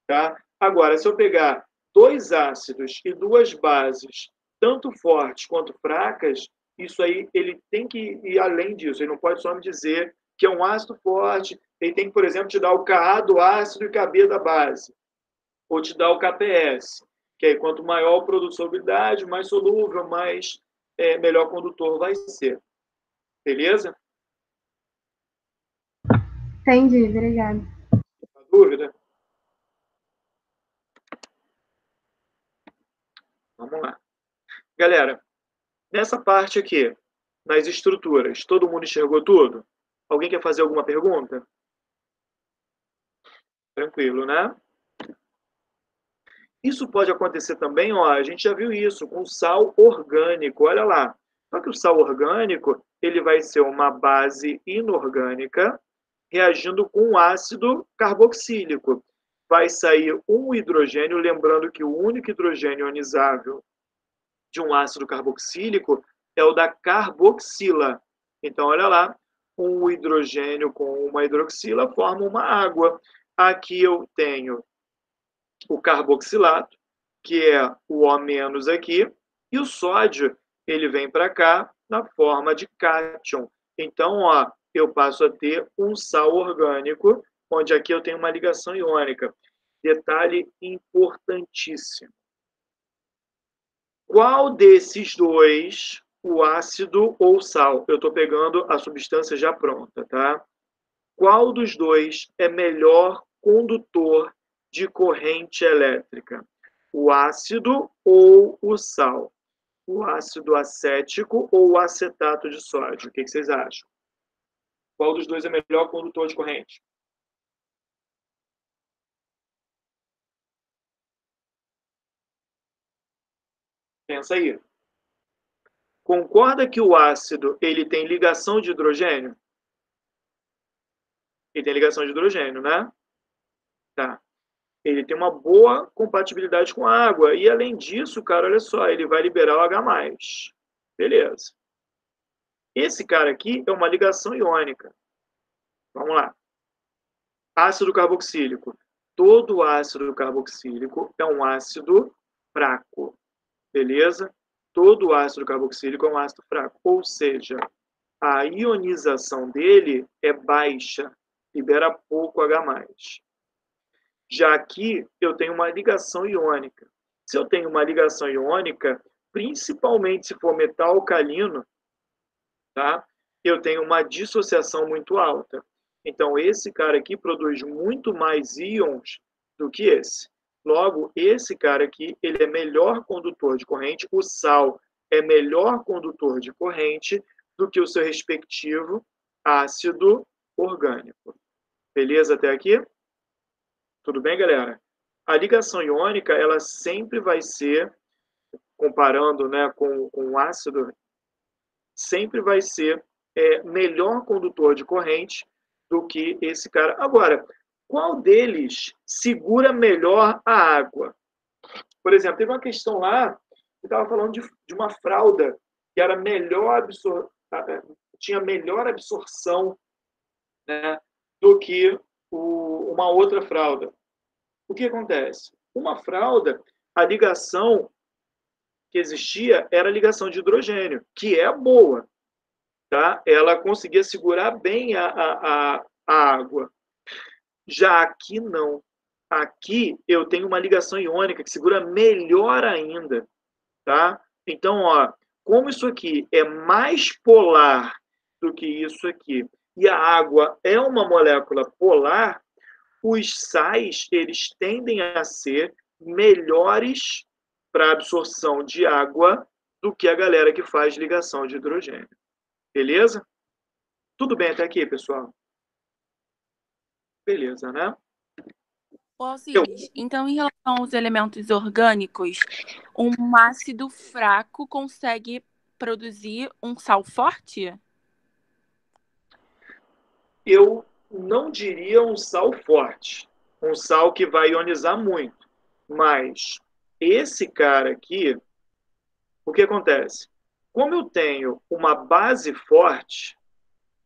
Tá? Agora, se eu pegar dois ácidos e duas bases, tanto fortes quanto fracas, isso aí ele tem que ir além disso. Ele não pode só me dizer que é um ácido forte, ele tem que, por exemplo, te dar o Ka do ácido e Kb da base. Ou te dar o KPS, que aí quanto maior o produto de solubilidade, mais solúvel, melhor condutor vai ser. Beleza? Entendi, obrigada. Uma dúvida? Vamos lá. Galera, nessa parte aqui, nas estruturas, todo mundo enxergou tudo? Alguém quer fazer alguma pergunta? Tranquilo, né? Isso pode acontecer também, ó, a gente já viu isso, com sal orgânico, olha lá. Só que o sal orgânico, ele vai ser uma base inorgânica reagindo com um ácido carboxílico. Vai sair um hidrogênio, lembrando que o único hidrogênio ionizável de um ácido carboxílico é o da carboxila. Então, olha lá, um hidrogênio com uma hidroxila forma uma água. Aqui eu tenho o carboxilato, que é o O- aqui, e o sódio, ele vem para cá na forma de cátion. Então, ó, eu passo a ter um sal orgânico, onde aqui eu tenho uma ligação iônica. Detalhe importantíssimo. Qual desses dois, o ácido ou o sal? Eu estou pegando a substância já pronta, tá? Qual dos dois é melhor condutor de corrente elétrica? O ácido ou o sal? O ácido acético ou o acetato de sódio? O que vocês acham? Qual dos dois é melhor condutor de corrente? Pensa aí. Concorda que o ácido ele tem ligação de hidrogênio? Ele tem ligação de hidrogênio, né? Tá. Ele tem uma boa compatibilidade com a água. E além disso, cara, olha só, ele vai liberar o H+. Beleza. Esse cara aqui é uma ligação iônica. Vamos lá. Ácido carboxílico. Todo ácido carboxílico é um ácido fraco. Beleza? Todo ácido carboxílico é um ácido fraco. Ou seja, a ionização dele é baixa. Libera pouco H+. Já aqui, eu tenho uma ligação iônica. Se eu tenho uma ligação iônica, principalmente se for metal alcalino, tá? Eu tenho uma dissociação muito alta. Então, esse cara aqui produz muito mais íons do que esse. Logo, esse cara aqui, ele é melhor condutor de corrente, o sal é melhor condutor de corrente do que o seu respectivo ácido orgânico. Beleza até aqui? Tudo bem, galera? A ligação iônica, ela sempre vai ser, comparando, né, com o ácido, sempre vai ser melhor condutor de corrente do que esse cara. Agora, qual deles segura melhor a água? Por exemplo, teve uma questão lá, que estava falando de uma fralda que era tinha melhor absorção, né, do que uma outra fralda. O que acontece? Uma fralda, a ligação que existia era a ligação de hidrogênio, que é boa. Tá? Ela conseguia segurar bem a água. Já aqui, não. Aqui eu tenho uma ligação iônica que segura melhor ainda. Tá? Então, ó, como isso aqui é mais polar do que isso aqui, e a água é uma molécula polar, os sais, eles tendem a ser melhores para absorção de água do que a galera que faz ligação de hidrogênio. Beleza? Tudo bem até aqui, pessoal? Beleza, né? Ô, Alcides, então, em relação aos elementos orgânicos, um ácido fraco consegue produzir um sal forte? Eu não diria um sal forte, um sal que vai ionizar muito, mas esse cara aqui, o que acontece? Como eu tenho uma base forte,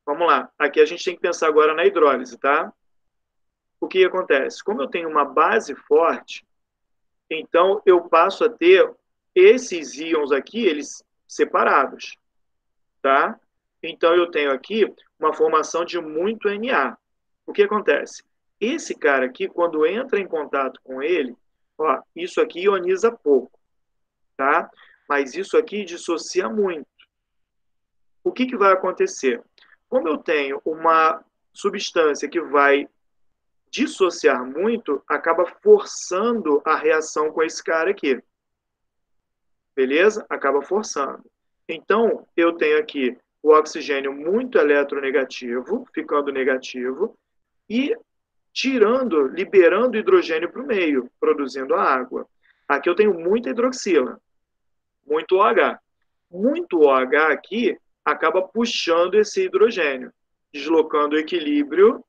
vamos lá, aqui a gente tem que pensar agora na hidrólise, tá? O que acontece? Como eu tenho uma base forte, então eu passo a ter esses íons aqui, eles separados, tá? Então eu tenho aqui uma formação de muito Na. O que acontece? Esse cara aqui, quando entra em contato com ele, ó, isso aqui ioniza pouco, tá? Mas isso aqui dissocia muito. O que vai acontecer? Como eu tenho uma substância que vai dissociar muito, acaba forçando a reação com esse cara aqui. Beleza? Acaba forçando. Então, eu tenho aqui o oxigênio muito eletronegativo, ficando negativo, e tirando, liberando hidrogênio para o meio, produzindo a água. Aqui eu tenho muita hidroxila, muito OH. Muito OH aqui acaba puxando esse hidrogênio, deslocando o equilíbrio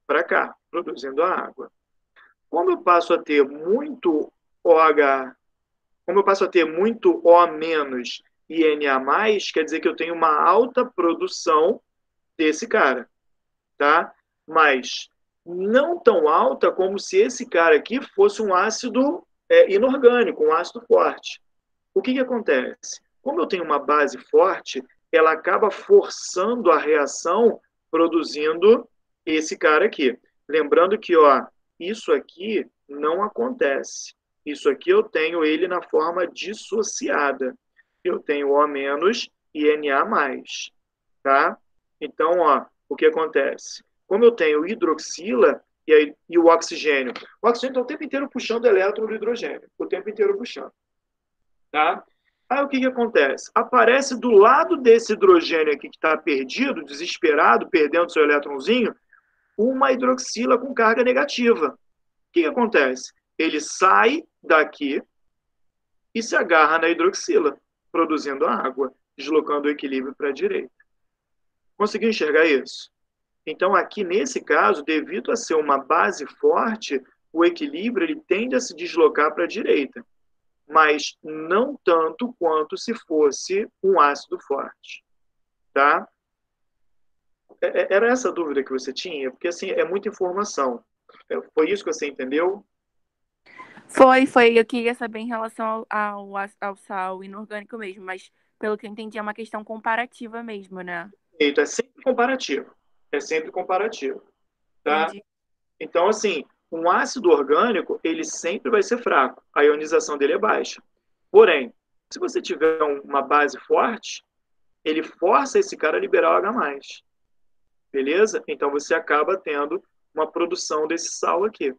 para cá, produzindo a água. Como eu passo a ter muito OH, como eu passo a ter muito O- e Na+, quer dizer que eu tenho uma alta produção desse cara, tá? Mas não tão alta como se esse cara aqui fosse um ácido inorgânico, um ácido forte. O que acontece? Como eu tenho uma base forte, ela acaba forçando a reação produzindo esse cara aqui. Lembrando que, ó, isso aqui não acontece. Isso aqui eu tenho ele na forma dissociada. Eu tenho O- e Na+, tá? Então, ó, o que acontece? Como eu tenho hidroxila e o oxigênio está o tempo inteiro puxando o elétron do hidrogênio, o tempo inteiro puxando, tá? Aí o que acontece? Aparece do lado desse hidrogênio aqui que está perdido, desesperado, perdendo seu elétronzinho, uma hidroxila com carga negativa. O que acontece? Ele sai daqui e se agarra na hidroxila, produzindo a água, deslocando o equilíbrio para a direita. Conseguiu enxergar isso? Então, aqui nesse caso, devido a ser uma base forte, o equilíbrio ele tende a se deslocar para a direita, mas não tanto quanto se fosse um ácido forte, tá? Era essa a dúvida que você tinha? Porque, assim, é muita informação. Foi isso que você entendeu? Foi. Eu queria saber em relação ao sal inorgânico mesmo, mas pelo que eu entendi é uma questão comparativa mesmo, né? É sempre comparativo. É sempre comparativo, tá? Entendi. Então, assim, um ácido orgânico, ele sempre vai ser fraco. A ionização dele é baixa. Porém, se você tiver uma base forte, ele força esse cara a liberar o H+. Beleza? Então, você acaba tendo uma produção desse sal aqui,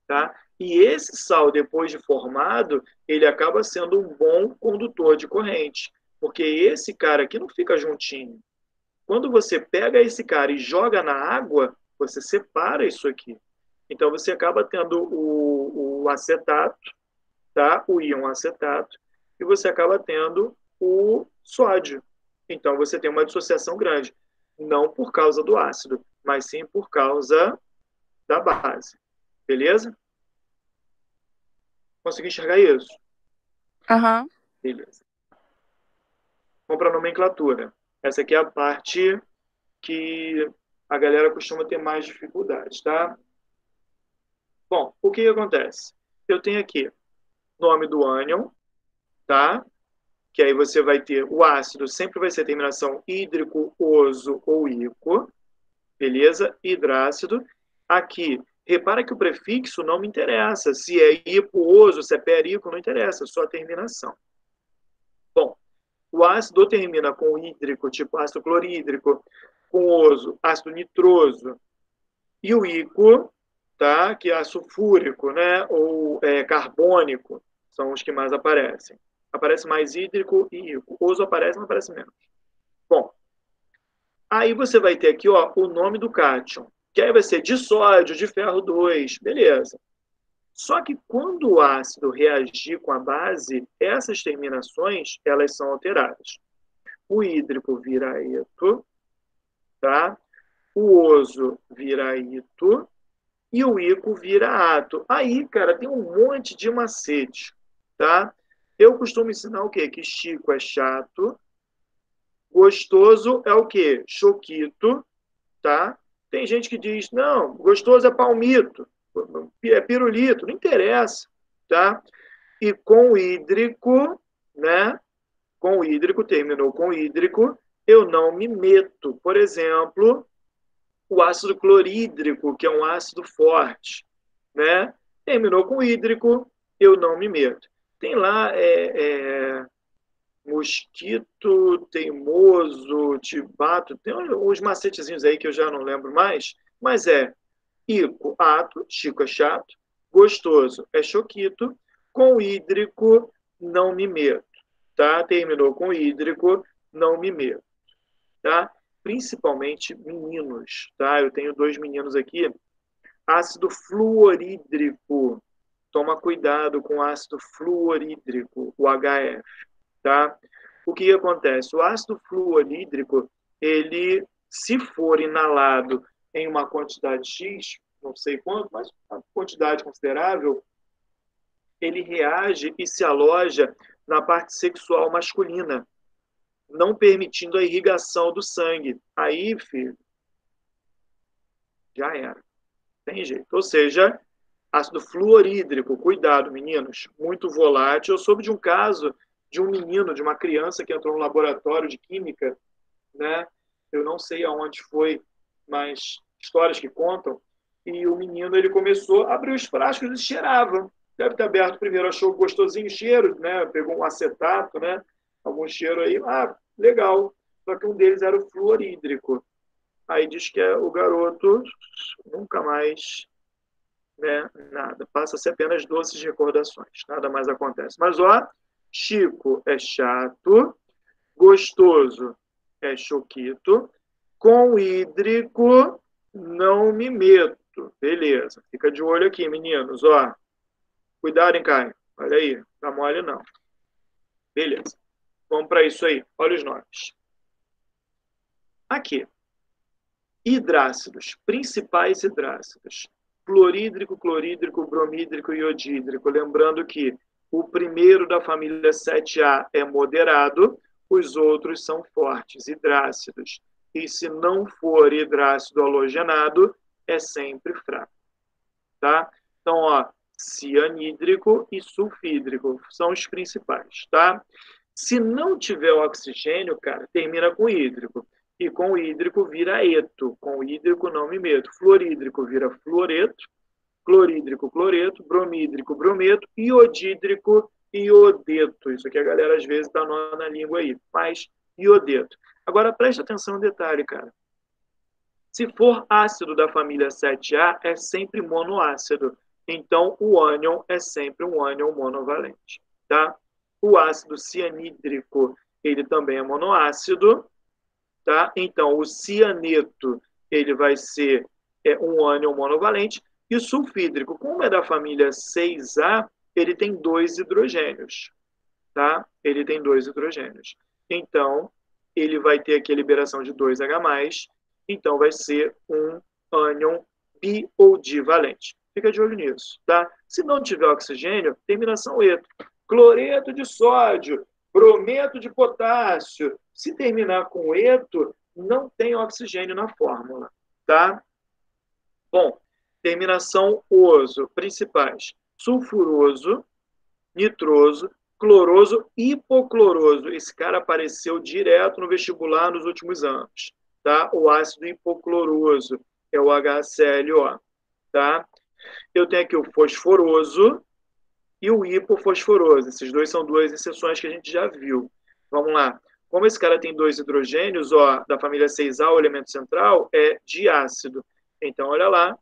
tá? E esse sal, depois de formado, ele acaba sendo um bom condutor de corrente, porque esse cara aqui não fica juntinho. Quando você pega esse cara e joga na água, você separa isso aqui. Então, você acaba tendo o acetato, tá? O íon acetato, e você acaba tendo o sódio. Então, você tem uma dissociação grande. Não por causa do ácido, mas sim por causa da base. Beleza? Consegui enxergar isso? Aham. Beleza. Vamos para a nomenclatura. Essa aqui é a parte que a galera costuma ter mais dificuldade, tá? Bom, o que acontece? Eu tenho aqui nome do ânion, tá? Que aí você vai ter o ácido, sempre vai ser terminação hídrico, oso ou ico, beleza? Hidrácido. Aqui, repara que o prefixo não me interessa, se é hipo-oso, se é perico, não interessa, só a terminação. Bom, o ácido termina com hídrico, tipo ácido clorídrico, com oso, ácido nitroso, e o ico tá? Que é sulfúrico, né? Ou carbônico, são os que mais aparecem. Aparece mais hídrico e írico. Oso aparece, mas aparece menos. Bom, aí você vai ter aqui, ó, o nome do cátion, que aí vai ser de sódio, de ferro 2, beleza. Só que quando o ácido reagir com a base, essas terminações, elas são alteradas. O hídrico vira eto, tá? O oso vira ito e o ico vira ato. Aí, cara, tem um monte de macete, tá? Eu costumo ensinar o quê? Que Chico é chato, gostoso é o quê? Choquito, tá? Tem gente que diz, não, gostoso é palmito, é pirulito, não interessa, tá? E com hídrico, né? Com hídrico, terminou com hídrico, eu não me meto. Por exemplo, o ácido clorídrico, que é um ácido forte, né? Terminou com hídrico, eu não me meto. Tem lá mosquito teimoso, tibato, tem uns macetezinhos aí que eu já não lembro mais, mas ico, ato, Chico é chato, gostoso é choquito, com hídrico, não me meto, tá? Terminou com hídrico, não me meto, tá? Principalmente meninos, tá? Eu tenho 2 meninos aqui. Ácido fluorídrico. Toma cuidado com ácido fluorídrico, o HF, tá? O que acontece? O ácido fluorídrico, ele, se for inalado em uma quantidade X, não sei quanto, mas uma quantidade considerável, ele reage e se aloja na parte sexual masculina, não permitindo a irrigação do sangue. Aí, filho, já era. Tem jeito. Ou seja, ácido fluorídrico, cuidado, meninos, muito volátil. Eu soube de um caso de um menino, de uma criança que entrou no laboratório de química, né? Eu não sei aonde foi, mas histórias que contam. E o menino, ele começou a abrir os frascos e cheirava. Deve ter aberto primeiro, achou gostosinho o cheiro, né? Pegou um acetato, né? Algum cheiro aí, legal. Só que um deles era o fluorídrico. Aí diz que o garoto nunca mais, né, nada. Passa-se apenas doces recordações. Nada mais acontece. Mas, ó, Chico é chato, gostoso é choquito, com hídrico não me meto. Beleza. Fica de olho aqui, meninos, ó. Cuidado, hein, Caio. Olha aí, tá mole não. Beleza. Vamos para isso aí. Olha os nomes. Aqui. Hidrácidos, principais hidrácidos. Fluorídrico, clorídrico, bromídrico e iodídrico. Lembrando que o primeiro da família 7A é moderado, os outros são fortes, hidrácidos. E se não for hidrácido halogenado, é sempre fraco. Tá? Então, ó, cianídrico e sulfídrico são os principais, tá? Se não tiver oxigênio, cara, termina com hídrico. E com o hídrico vira eto. Com o hídrico não me meto. Fluorídrico vira fluoreto. Clorídrico, cloreto. Bromídrico, brometo. Iodídrico, iodeto. Isso aqui a galera às vezes dá nó na língua aí. Mas iodeto. Agora preste atenção no detalhe, cara. Se for ácido da família 7A, é sempre monoácido. Então, o ânion é sempre um ânion monovalente. Tá? O ácido cianídrico, ele também é monoácido. Tá? Então, o cianeto ele vai ser um ânion monovalente. E o sulfídrico, como é da família 6A, ele tem 2 hidrogênios. Tá? Ele tem 2 hidrogênios. Então, ele vai ter aqui a liberação de 2H+, então vai ser um ânion bi ou divalente. Fica de olho nisso. Tá? Se não tiver oxigênio, terminação eto. Cloreto de sódio, brometo de potássio. Se terminar com eto, não tem oxigênio na fórmula, tá? Bom, terminação oso, principais: sulfuroso, nitroso, cloroso, hipocloroso. Esse cara apareceu direto no vestibular nos últimos anos, tá? O ácido hipocloroso é o HClO, tá? Eu tenho aqui o fosforoso e o hipofosforoso. Esses dois são 2 exceções que a gente já viu. Vamos lá. Como esse cara tem 2 hidrogênios, ó, da família 6A, o elemento central, é diácido. Então, olha lá.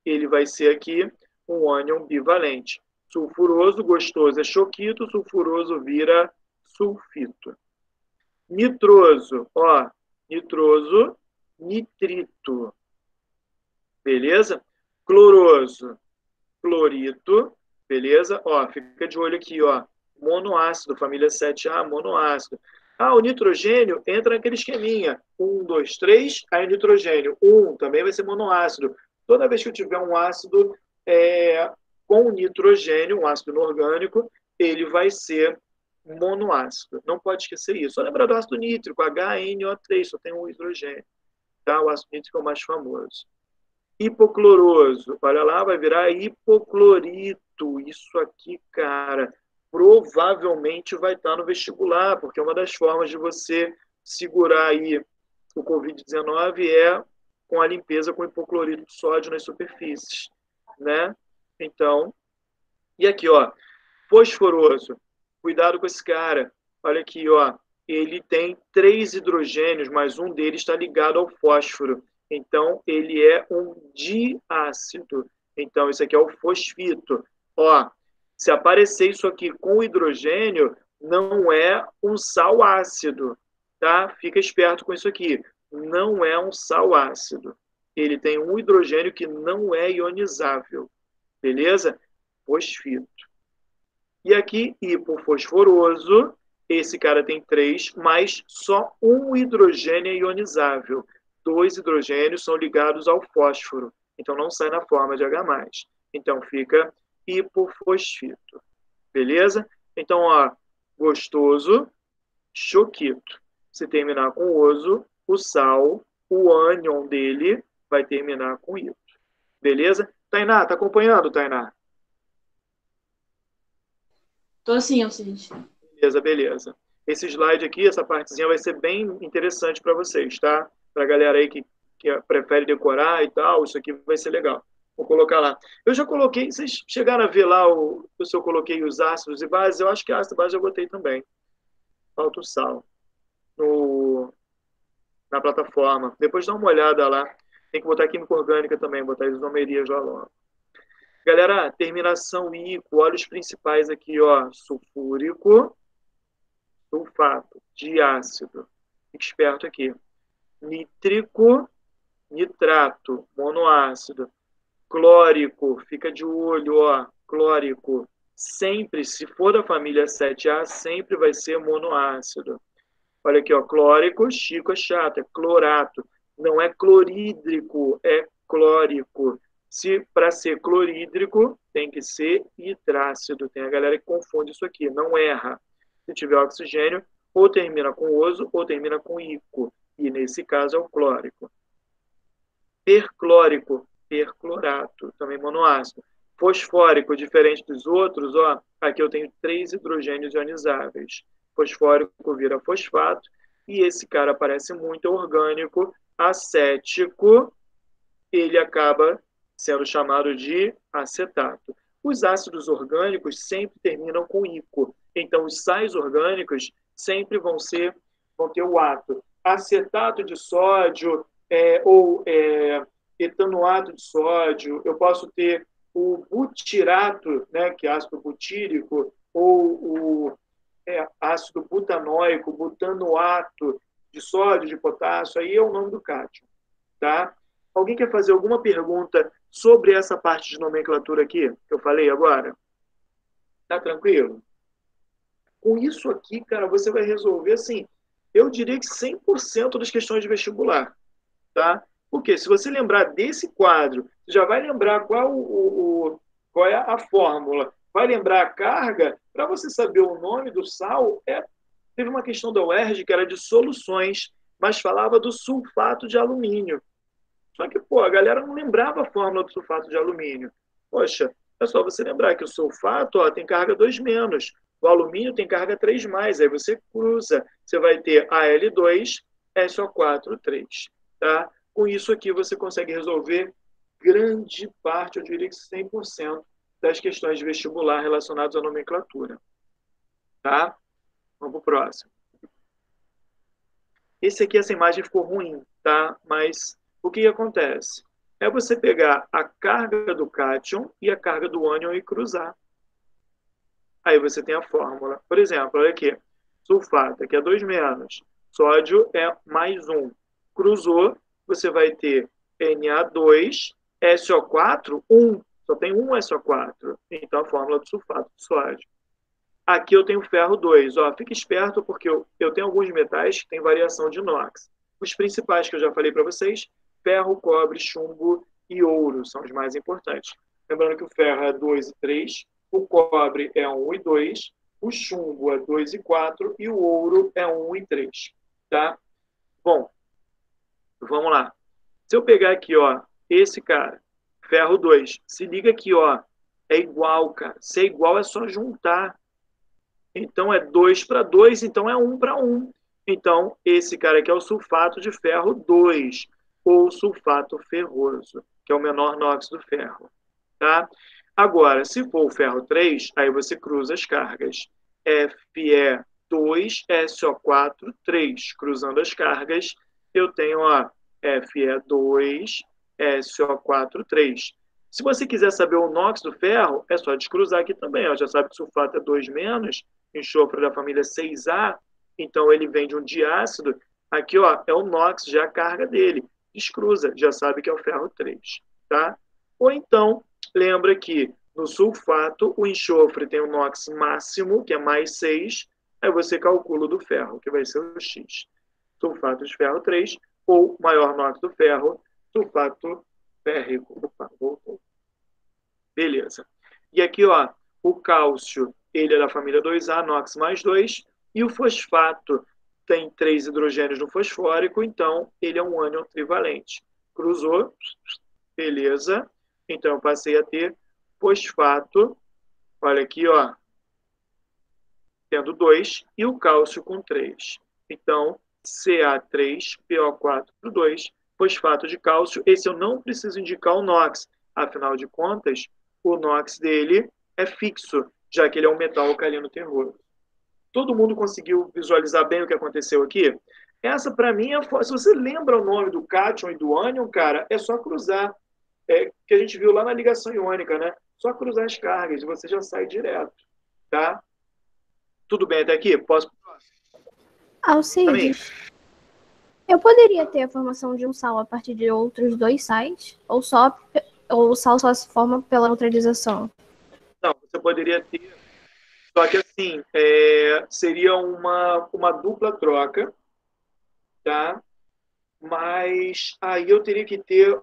ele vai ser aqui um ânion bivalente. Sulfuroso, gostoso é choquito, sulfuroso vira sulfito. Nitroso, ó, nitroso, nitrito. Beleza? Cloroso, clorito. Beleza? Ó, fica de olho aqui, ó. Monoácido, família 7A, monoácido. Ah, o nitrogênio entra naquele esqueminha. 1, 2, 3, aí nitrogênio. 1 também vai ser monoácido. Toda vez que eu tiver um ácido com nitrogênio, um ácido inorgânico, ele vai ser monoácido. Não pode esquecer isso. Só lembrar do ácido nítrico, HNO3, só tem um hidrogênio. Tá? O ácido nítrico é o mais famoso. Hipocloroso, olha lá, vai virar hipoclorito. Isso aqui, cara, provavelmente vai estar no vestibular, porque uma das formas de você segurar aí o Covid-19 é com a limpeza com hipoclorito de sódio nas superfícies, né? Então, e aqui, ó, fosforoso. Cuidado com esse cara. Olha aqui, ó, ele tem 3 hidrogênios, mas um deles está ligado ao fósforo. Então, ele é um diácido. Então, isso aqui é o fosfito. Ó, se aparecer isso aqui com hidrogênio, não é um sal ácido, tá? Fica esperto com isso aqui. Não é um sal ácido. Ele tem um hidrogênio que não é ionizável. Beleza? Fosfito. E aqui, hipofosforoso. Esse cara tem 3, mas só um hidrogênio é ionizável. 2 hidrogênios são ligados ao fósforo. Então, não sai na forma de H+. Então, fica hipofosfito. Beleza? Então, ó, gostoso, choquito. Se terminar com oso, o sal, o ânion dele vai terminar com ito. Beleza? Tainá, tá acompanhando, Tainá? Tô sim, Alcides. Beleza, beleza. Esse slide aqui, essa partezinha vai ser bem interessante para vocês, tá? Para a galera aí que prefere decorar e tal, isso aqui vai ser legal. Vou colocar lá. Eu já coloquei, vocês chegaram a ver lá se eu coloquei os ácidos e bases? Eu acho que ácido e base eu botei também. Falta o sal na plataforma. Depois dá uma olhada lá. Tem que botar química orgânica também, botar isomerias lá logo. Galera, terminação ico, olha os principais aqui, ó. Sulfúrico, sulfato, diácido. Fique esperto aqui. Nítrico, nitrato, monoácido. Clórico, fica de olho, ó. Clórico, sempre, se for da família 7A, sempre vai ser monoácido. Olha aqui, ó. Clórico, Chico é chato, é clorato. Não é clorídrico, é clórico. Se para ser clorídrico, tem que ser hidrácido. Tem a galera que confunde isso aqui, não erra. Se tiver oxigênio, ou termina com oso, ou termina com ico. E nesse caso é o clórico. Perclórico, perclorato, também monoácido. Fosfórico, diferente dos outros, ó, aqui eu tenho 3 hidrogênios ionizáveis. Fosfórico vira fosfato, e esse cara parece muito orgânico, acético, ele acaba sendo chamado de acetato. Os ácidos orgânicos sempre terminam com ico. Então, os sais orgânicos sempre vão ter o ato. Acetato de sódio ou etanoato de sódio. Eu posso ter o butirato, né, que é ácido butírico, ou o ácido butanóico, butanoato de sódio, de potássio. Aí é o nome do cátion. Tá? Alguém quer fazer alguma pergunta sobre essa parte de nomenclatura aqui, que eu falei agora? Tá tranquilo? Com isso aqui, cara, você vai resolver, assim, eu diria que 100% das questões de vestibular, tá? Porque se você lembrar desse quadro, você já vai lembrar qual é a fórmula, vai lembrar a carga, para você saber o nome do sal, teve uma questão da UERJ que era de soluções, mas falava do sulfato de alumínio. Só que, a galera não lembrava a fórmula do sulfato de alumínio. Poxa, é só você lembrar que o sulfato tem carga 2-, o alumínio tem carga 3+, aí você cruza, você vai ter Al2, SO4, 3. Tá? Com isso aqui você consegue resolver grande parte, eu diria que 100% das questões de vestibular relacionadas à nomenclatura. Tá? Vamos para o próximo. Essa imagem ficou ruim, tá? Mas o que acontece? É você pegar a carga do cátion e a carga do ânion e cruzar. Aí você tem a fórmula. Por exemplo, olha aqui. Sulfato, aqui é 2 menos. Sódio é mais 1. Cruzou, você vai ter Na2, SO4, 1. Só tem um SO4. Então, a fórmula do sulfato de sódio. Aqui eu tenho ferro 2. Ó, fique esperto, porque eu tenho alguns metais que têm variação de inox. Os principais que eu já falei para vocês, ferro, cobre, chumbo e ouro são os mais importantes. Lembrando que o ferro é 2 e 3, o cobre é 1 e 2, o chumbo é 2 e 4 e o ouro é 1 e 3. Tá? Bom, vamos lá. Se eu pegar aqui, ó, esse cara, ferro 2, se liga aqui, ó, é igual, cara. Se é igual, é só juntar. Então, é 2 para 2, então é 1 para 1. Então, esse cara aqui é o sulfato de ferro 2, ou sulfato ferroso, que é o menor NOx do ferro. Tá? Agora, se for o ferro 3, aí você cruza as cargas. Fe2, SO4, 3. Cruzando as cargas, eu tenho ó, Fe2, SO4, 3. Se você quiser saber o NOx do ferro, é só descruzar aqui também. Ó. Já sabe que o sulfato é 2 menos, enxofre da família 6A, então ele vem de um diácido. Aqui ó, é o NOx, já a carga dele. Descruza, já sabe que é o ferro 3. Tá? Ou então, lembra que no sulfato, o enxofre tem o NOx máximo, que é mais 6, aí você calcula o do ferro, que vai ser o X. Sulfato de ferro 3, ou maior NOx do ferro, sulfato férrico. Opa, voltou. Beleza. E aqui, ó, o cálcio, ele é da família 2A, NOx mais 2, e o fosfato tem 3 hidrogênios no fosfórico, então ele é um ânion trivalente. Cruzou, beleza. Então eu passei a ter fosfato, olha aqui, ó, tendo 2, e o cálcio com 3. Então, Ca3PO4 2, fosfato de cálcio. Esse eu não preciso indicar o NOx, afinal de contas, o NOx dele é fixo, já que ele é um metal alcalino terroso. Todo mundo conseguiu visualizar bem o que aconteceu aqui? Essa, para mim, é... se você lembra o nome do cátion e do ânion, cara, é só cruzar. Que a gente viu lá na ligação iônica, né? Só cruzar as cargas e você já sai direto, tá? Tudo bem até aqui? Posso? Alcides, eu poderia ter a formação de um sal a partir de outros 2 sais? Ou o sal só se forma pela neutralização? Não, você poderia ter, só que assim, seria uma dupla troca, tá? Mas aí eu teria que ter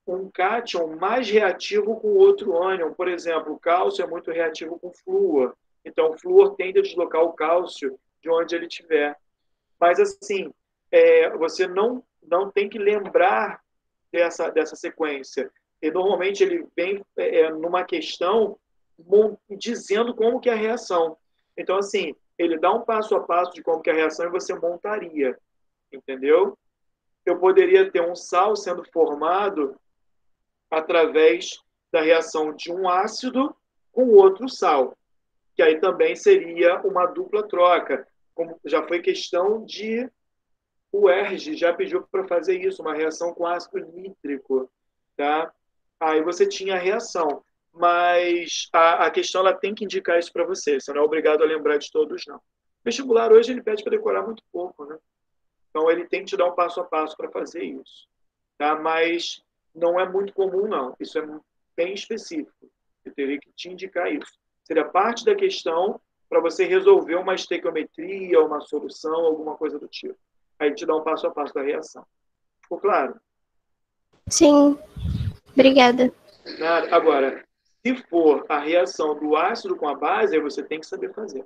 um cátion mais reativo com outro ânion. Por exemplo, o cálcio é muito reativo com flúor. Então, o flúor tende a deslocar o cálcio de onde ele estiver. Mas, assim, você não tem que lembrar dessa sequência. E, normalmente, ele vem numa questão dizendo como que é a reação. Então, assim, ele dá um passo a passo de como que é a reação e você montaria. Entendeu? Eu poderia ter um sal sendo formado através da reação de um ácido com outro sal, que aí também seria uma dupla troca. Como já foi questão de... O ERG já pediu para fazer isso, uma reação com ácido nítrico. Tá? Aí você tinha a reação, mas a questão ela tem que indicar isso para você. Você não é obrigado a lembrar de todos, não. O vestibular hoje ele pede para decorar muito pouco, né? Então ele tem que te dar um passo a passo para fazer isso. Tá? Mas não é muito comum, não. Isso é bem específico. Eu teria que te indicar isso. Seria parte da questão para você resolver uma estequiometria, uma solução, alguma coisa do tipo. Aí te dá um passo a passo da reação. Ficou claro? Sim. Obrigada. Nada. Agora, se for a reação do ácido com a base, aí você tem que saber fazer.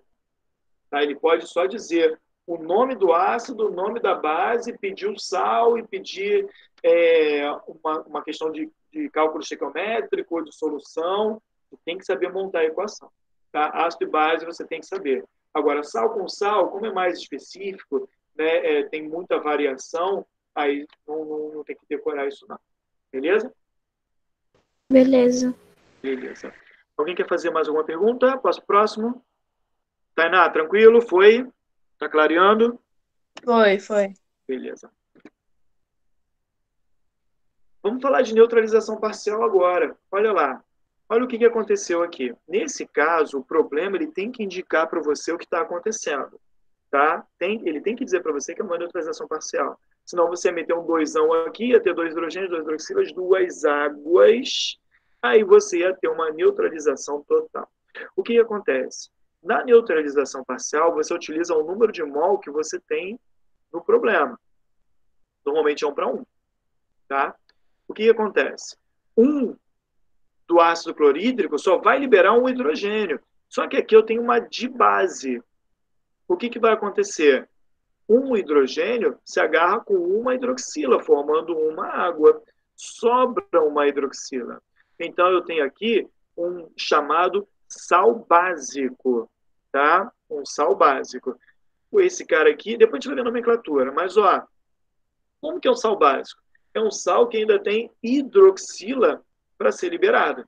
Tá? Ele pode só dizer o nome do ácido, o nome da base, pedir o sal e pedir uma questão de cálculo estequiométrico, de solução. Você tem que saber montar a equação. Tá? Ácido e base você tem que saber. Agora, sal com sal, como é mais específico, né, tem muita variação, aí não tem que decorar isso não. Beleza? Beleza. Beleza. Alguém quer fazer mais alguma pergunta? Passo pro próximo. Tainá, tranquilo? Foi? Tá clareando? Foi. Beleza. Vamos falar de neutralização parcial agora. Olha lá. Olha o que aconteceu aqui. Nesse caso, o problema ele tem que indicar para você o que está acontecendo. Tá? Ele tem que dizer para você que é uma neutralização parcial. Senão você ia meter um doisão aqui, ia ter 2 hidrogênios, 2 hidroxilas, 2 águas. Aí você ia ter uma neutralização total. O que acontece? Na neutralização parcial, você utiliza o número de mol que você tem no problema. Normalmente é 1 para 1. Tá? O que acontece? Do ácido clorídrico só vai liberar um hidrogênio. Só que aqui eu tenho uma dibase. O que vai acontecer? Um hidrogênio se agarra com uma hidroxila, formando uma água. Sobra uma hidroxila. Então, eu tenho aqui um chamado sal básico. Tá? Um sal básico. Esse cara aqui, depois a gente vai ver a nomenclatura, mas, ó, como que é um sal básico? É um sal que ainda tem hidroxila para ser liberada.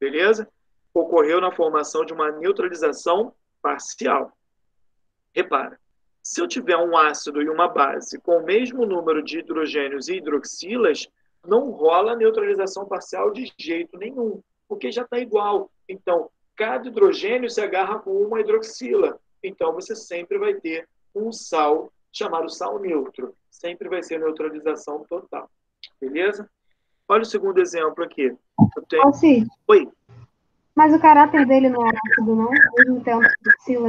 Beleza? Ocorreu na formação de uma neutralização parcial. Repara, se eu tiver um ácido e uma base com o mesmo número de hidrogênios e hidroxilas, não rola neutralização parcial de jeito nenhum, porque já está igual. Então, cada hidrogênio se agarra com uma hidroxila. Então, você sempre vai ter um sal chamado sal neutro. Sempre vai ser neutralização total. Beleza? Olha o segundo exemplo aqui. Cid, Oi. mas o caráter dele não é ácido, não? Mesmo tendo hidroxila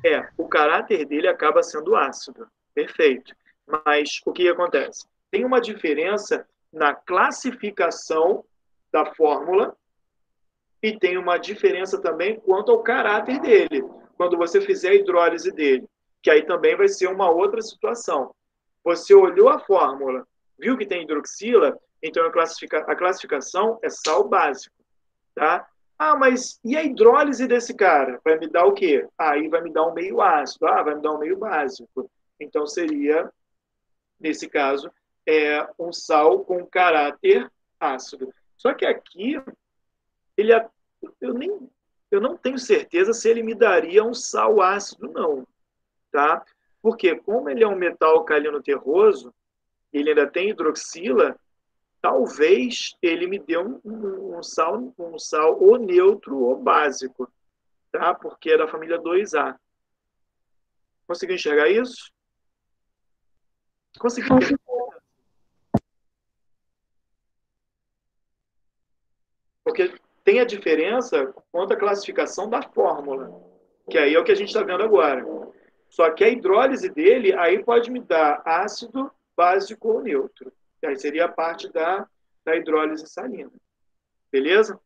aí? O caráter dele acaba sendo ácido. Perfeito. Mas o que acontece? Tem uma diferença na classificação da fórmula e tem uma diferença também quanto ao caráter dele, quando você fizer a hidrólise dele, que aí também vai ser uma outra situação. Você olhou a fórmula, viu que tem hidroxila, então a classificação é sal básico. Tá? Ah, mas e a hidrólise desse cara? Vai me dar o quê? Aí vai me dar um meio ácido. Ah, vai me dar um meio básico. Então seria, nesse caso, um sal com caráter ácido. Só que aqui, eu não tenho certeza se ele me daria um sal ácido, não. Tá? Porque como ele é um metal alcalino terroso, ele ainda tem hidroxila, talvez ele me dê um sal ou neutro ou básico, tá? Porque é da família 2A. Conseguiu enxergar isso? Conseguiu enxergar? Porque tem a diferença quanto à classificação da fórmula, que aí é o que a gente está vendo agora. Só que a hidrólise dele, aí pode me dar ácido, básico ou neutro. E aí seria a parte da hidrólise salina. Beleza?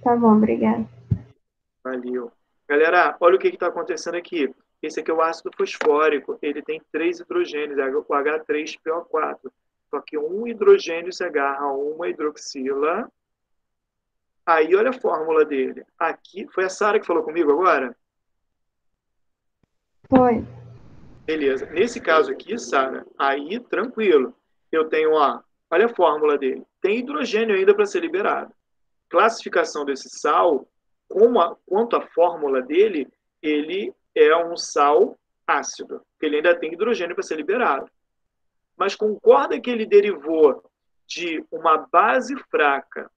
Tá bom, obrigada. Valeu. Galera, olha o que está acontecendo aqui. Esse aqui é o ácido fosfórico. Ele tem 3 hidrogênios, o H3PO4. Só que um hidrogênio se agarra a uma hidroxila. Aí, olha a fórmula dele. Aqui, foi a Sara que falou comigo agora? Foi. Beleza. Nesse caso aqui, Sara, aí, tranquilo. Eu tenho, olha a fórmula dele. Tem hidrogênio ainda para ser liberado. Classificação desse sal, quanto à fórmula dele, ele é um sal ácido, porque ele ainda tem hidrogênio para ser liberado. Mas concorda que ele derivou de uma base fraca,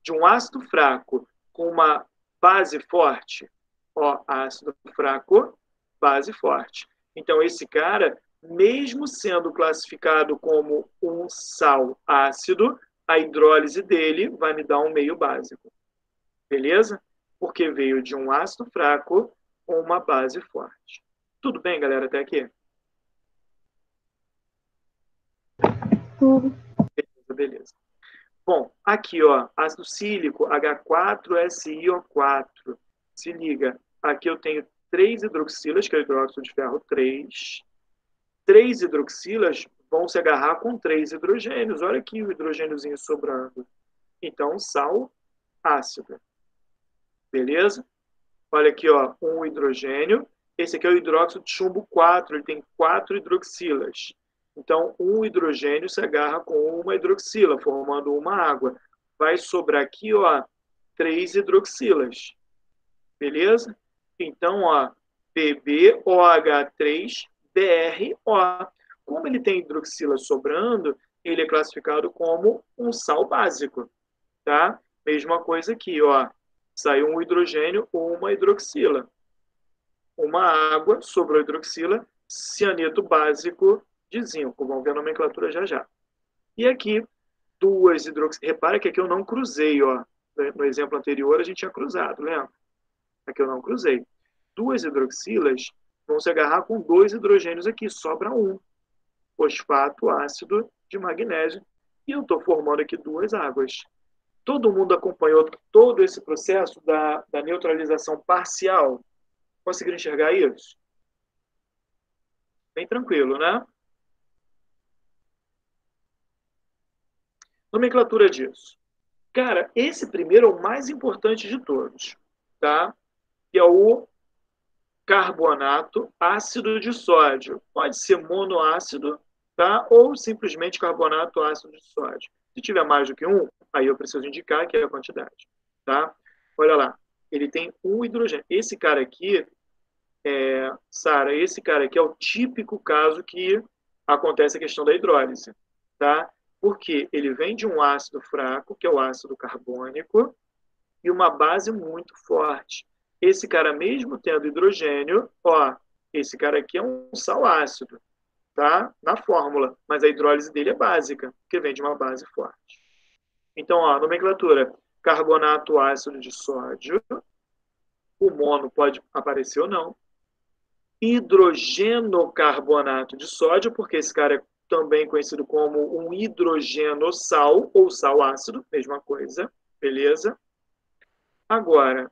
de um ácido fraco com uma base forte? Ácido fraco, base forte. Então, esse cara, mesmo sendo classificado como um sal ácido, a hidrólise dele vai me dar um meio básico. Beleza? Porque veio de um ácido fraco com uma base forte. Tudo bem, galera, até aqui? Tudo. Beleza. Bom, aqui, ácido cílico, H4SiO4. Se liga, aqui eu tenho 3 hidroxilas, que é o hidróxido de ferro 3. 3 hidroxilas vão se agarrar com 3 hidrogênios. Olha aqui o hidrogêniozinho sobrando. Então, sal ácido. Beleza? Olha aqui, um hidrogênio. Esse aqui é o hidróxido de chumbo 4. Ele tem 4 hidroxilas. Então, um hidrogênio se agarra com uma hidroxila, formando uma água. Vai sobrar aqui, 3 hidroxilas. Beleza? Então, PbOH3BrO. como ele tem hidroxila sobrando, ele é classificado como um sal básico, tá? Mesma coisa aqui, ó. Saiu um hidrogênio ou uma hidroxila. Uma água sobrou hidroxila, cianeto básico de zinco. Vamos ver a nomenclatura já já. E aqui, duas hidroxilas. Repara que aqui eu não cruzei, ó. No exemplo anterior a gente tinha cruzado, lembra? Aqui eu não cruzei. Duas hidroxilas vão se agarrar com dois hidrogênios aqui, sobra um. Fosfato ácido de magnésio. E eu estou formando aqui duas águas. Todo mundo acompanhou todo esse processo da neutralização parcial? Conseguiram enxergar isso? Bem tranquilo, né? Nomenclatura disso. Cara, esse primeiro é o mais importante de todos, tá? Que é o carbonato ácido de sódio. Pode ser monoácido, tá? Ou simplesmente carbonato ácido de sódio. Se tiver mais do que um, aí eu preciso indicar que é a quantidade, tá? Olha lá, ele tem um hidrogênio. Esse cara aqui, Sara, esse cara aqui é o típico caso que acontece a questão da hidrólise, tá? Porque ele vem de um ácido fraco, que é o ácido carbônico, e uma base muito forte. Esse cara, mesmo tendo hidrogênio, ó, esse cara aqui é um sal ácido, tá? Na fórmula, mas a hidrólise dele é básica, porque vem de uma base forte. Então, ó, nomenclatura: carbonato ácido de sódio, o mono pode aparecer ou não. Hidrogenocarbonato de sódio, porque esse cara é também conhecido como um hidrogenossal ou sal ácido, mesma coisa, beleza? Agora,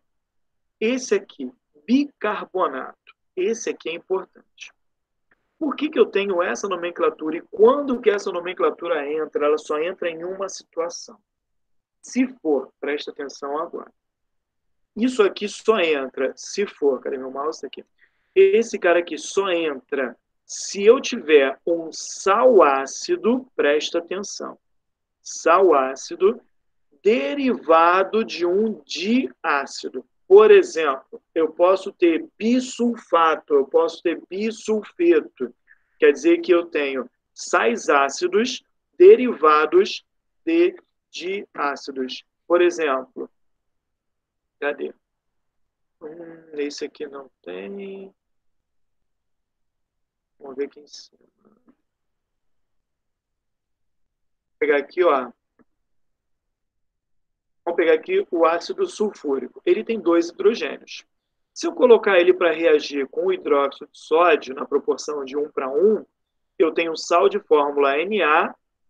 esse aqui, bicarbonato, esse aqui é importante. Por que eu tenho essa nomenclatura e quando que essa nomenclatura entra? Ela só entra em uma situação. Se for, presta atenção agora. Isso aqui só entra se for, cadê meu mouse aqui? Esse cara aqui só entra se eu tiver um sal ácido, presta atenção, sal ácido derivado de um diácido. Por exemplo, eu posso ter bisulfato, eu posso ter bisulfeto. Quer dizer que eu tenho sais ácidos derivados de diácidos. Por exemplo, cadê? Esse aqui não tem. Vamos ver aqui em cima. Vou pegar aqui, ó. Vamos pegar aqui o ácido sulfúrico. Ele tem dois hidrogênios. Se eu colocar ele para reagir com o hidróxido de sódio na proporção de 1 para 1, eu tenho sal de fórmula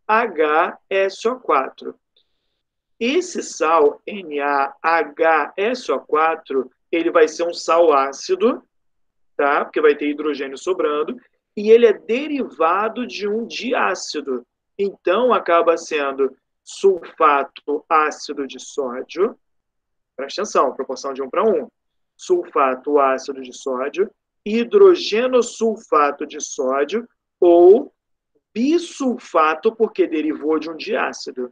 NaHSO4. Esse sal NaHSO4, ele vai ser um sal ácido, tá? Porque vai ter hidrogênio sobrando, e ele é derivado de um diácido. Então, acaba sendo sulfato ácido de sódio, presta atenção, proporção de 1 para 1, sulfato ácido de sódio, hidrogenosulfato de sódio, ou bisulfato, porque derivou de um diácido.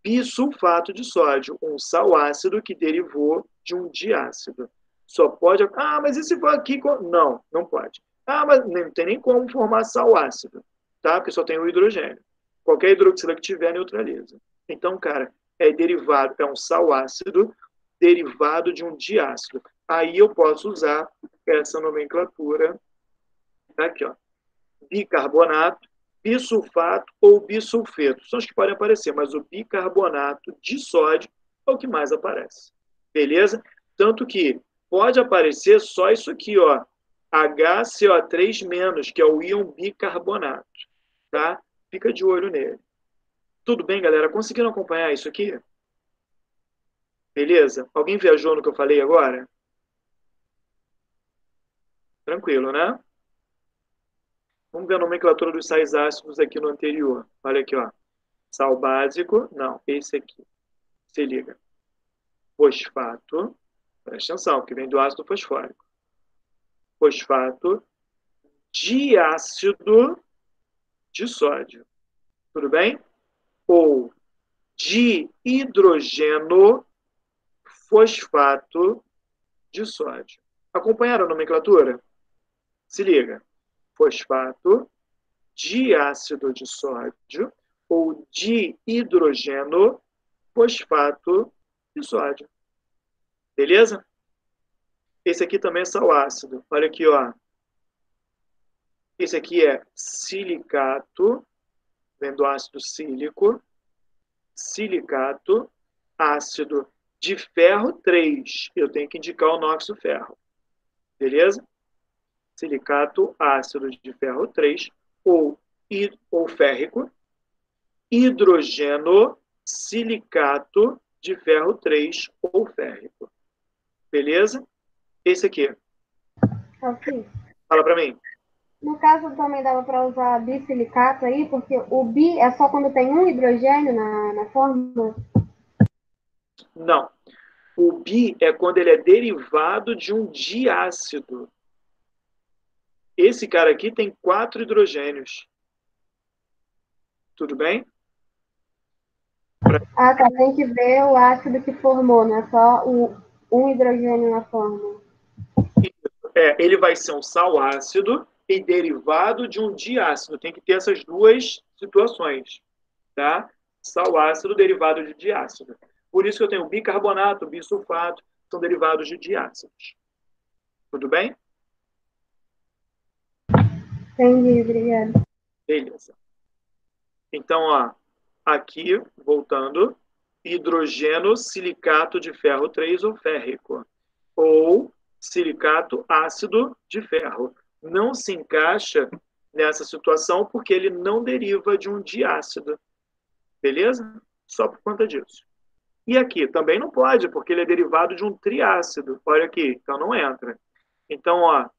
Bisulfato de sódio, um sal ácido que derivou de um diácido. Só pode... Ah, mas e se for aqui... Não, não pode. Ah, mas não tem nem como formar sal ácido, tá? Porque só tem o hidrogênio. Qualquer hidroxila que tiver, neutraliza. Então, cara, é derivado, é um sal ácido derivado de um diácido. Aí eu posso usar essa nomenclatura aqui, ó. Bicarbonato, bisulfato ou bisulfeto. São os que podem aparecer, mas o bicarbonato de sódio é o que mais aparece. Beleza? Tanto que pode aparecer só isso aqui, ó. HCO3-, que é o íon bicarbonato. Tá? Fica de olho nele. Tudo bem, galera? Conseguiram acompanhar isso aqui? Beleza? Alguém viajou no que eu falei agora? Tranquilo, né? Vamos ver a nomenclatura dos sais ácidos aqui no anterior. Olha aqui, ó. Sal básico. Não, esse aqui. Se liga. Fosfato. Presta atenção, que vem do ácido fosfórico. Fosfato. Diácido de sódio. Tudo bem? Ou dihidrogeno fosfato de sódio. Acompanharam a nomenclatura? Se liga. Fosfato, diácido de sódio ou dihidrogeno fosfato de sódio. Beleza? Esse aqui também é sal ácido. Olha aqui, ó. Esse aqui é silicato, vem do ácido sílico, silicato, ácido de ferro 3. Eu tenho que indicar o nóxido ferro. Beleza? Silicato, ácido de ferro 3, ou férrico, hidrogeno, silicato de ferro 3 ou férrico. Beleza? Esse aqui. Ok. Fala para mim. No caso, também dava para usar bisilicato aí, porque o bi é só quando tem um hidrogênio na fórmula? Não. O bi é quando ele é derivado de um diácido. Esse cara aqui tem 4 hidrogênios. Tudo bem? Ah, tá. Tem que ver o ácido que formou, não é só um hidrogênio na fórmula. Ele vai ser um sal ácido e derivado de um diácido. Tem que ter essas duas situações, tá? Sal ácido derivado de diácido. Por isso que eu tenho bicarbonato, bisulfato, são derivados de diácidos. Tudo bem? Entendi, obrigada. Beleza. Então, ó, aqui, voltando, hidrogeno silicato de ferro 3 ou férrico. Ou silicato ácido de ferro. Não se encaixa nessa situação porque ele não deriva de um diácido. Beleza? Só por conta disso. E aqui também não pode, porque ele é derivado de um triácido. Olha aqui, então não entra. Então, ó,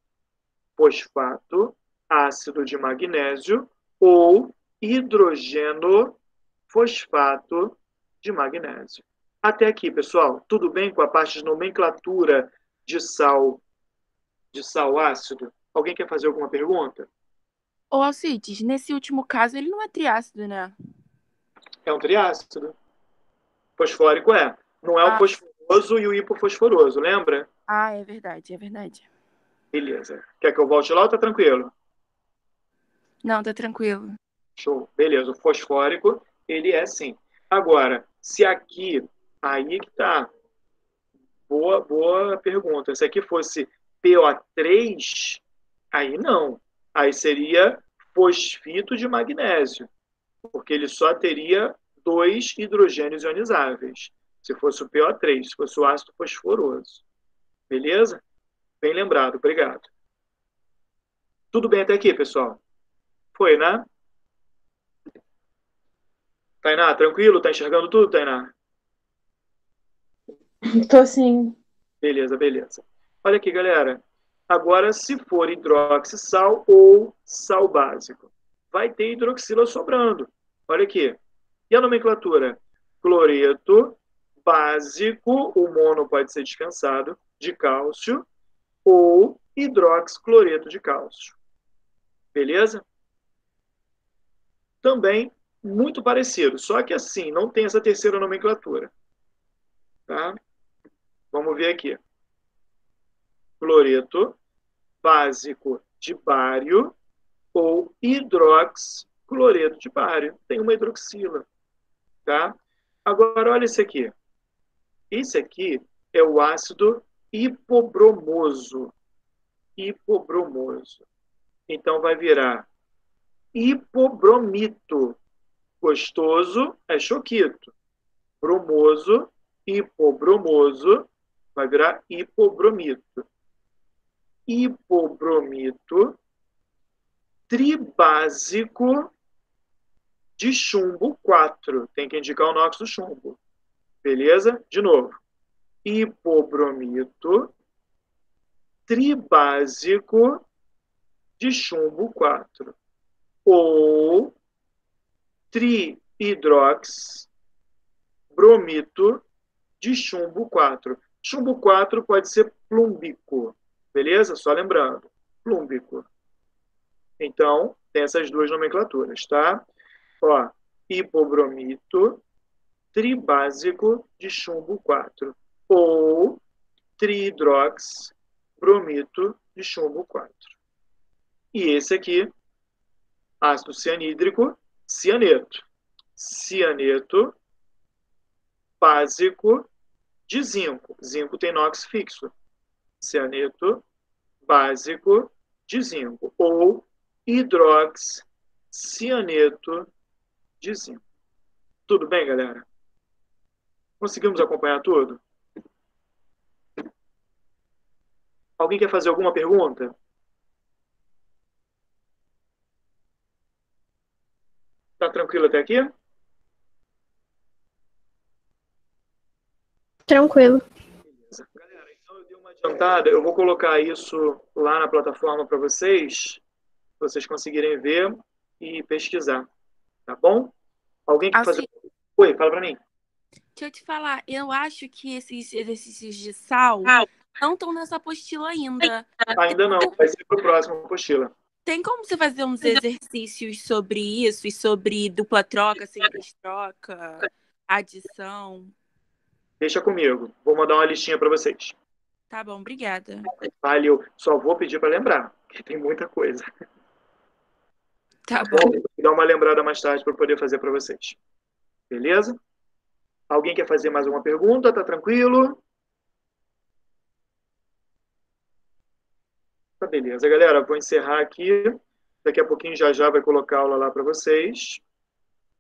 fosfato, ácido de magnésio ou hidrogeno fosfato de magnésio. Até aqui, pessoal, tudo bem com a parte de nomenclatura de sal ácido? Alguém quer fazer alguma pergunta? Ô, Alcides, nesse último caso, ele não é triácido, né? É um triácido. Fosfórico é. Não é o Ah, fosforoso e o hipofosforoso, lembra? é verdade, é verdade. Beleza. Quer que eu volte lá ou tá tranquilo? Não, tá tranquilo. Show. Beleza. O fosfórico, ele é sim. Agora, se aqui, aí que tá. Boa pergunta. Se aqui fosse PO3, aí não. Aí seria fosfito de magnésio, porque ele só teria 2 hidrogênios ionizáveis. Se fosse o PO3, se fosse o ácido fosforoso. Beleza? Bem lembrado, obrigado. Tudo bem até aqui, pessoal? Foi, né? Tainá, tranquilo? Tá enxergando tudo, Tainá? Tô sim. Beleza, beleza. Olha aqui, galera. Agora, se for hidroxissal ou sal básico, vai ter hidroxila sobrando. Olha aqui. E a nomenclatura? Cloreto básico, o mono pode ser descansado, de cálcio, ou hidroxicloreto de cálcio. Beleza? Também muito parecido, só que assim, não tem essa terceira nomenclatura. Tá? Vamos ver aqui. Cloreto básico de bário ou hidroxicloreto de bário. Tem uma hidroxila. Tá? Agora, olha esse aqui. Esse aqui é o ácido hipobromoso. Hipobromoso. Então, vai virar hipobromito. Gostoso é choquito. Bromoso, hipobromoso, vai virar hipobromito. Hipobromito tribásico de chumbo 4. Tem que indicar o nóxido chumbo. Beleza? De novo. Hipobromito tribásico de chumbo 4. Ou trihidrox bromito de chumbo 4. Chumbo 4 pode ser plúmbico. Beleza? Só lembrando. Plúmbico. Então, tem essas duas nomenclaturas, tá? Ó, hipobromito tribásico de chumbo 4 ou trihidrox bromito de chumbo 4. E esse aqui, Ácido cianídrico, cianeto. Cianeto básico de zinco. Zinco tem NOx fixo. Cianeto básico de zinco. Ou hidroxianeto de zinco. Tudo bem, galera? Conseguimos acompanhar tudo? Alguém quer fazer alguma pergunta? Tá tranquilo até aqui? Tranquilo. Beleza. Galera, então eu dei uma adiantada. Eu vou colocar isso lá na plataforma para vocês conseguirem ver e pesquisar. Tá bom? Alguém quer fazer... Alci, Oi, fala para mim. deixa eu te falar, eu acho que esses exercícios de sal não estão nessa apostila ainda. Ainda não, vai ser para a próxima apostila. Tem como você fazer uns exercícios sobre isso e sobre dupla troca, simples troca, adição? Deixa comigo. Vou mandar uma listinha para vocês. Tá bom, obrigada. Valeu. Só vou pedir para lembrar, que tem muita coisa. Tá Vou bom. dar uma lembrada mais tarde para poder fazer para vocês. Beleza? Alguém quer fazer mais uma pergunta? Tá tranquilo? Tá, beleza, galera. Vou encerrar aqui. Daqui a pouquinho já vai colocar a aula lá para vocês.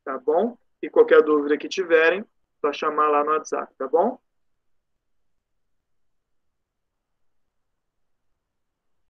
Tá bom? E qualquer dúvida que tiverem, só chamar lá no WhatsApp, tá bom?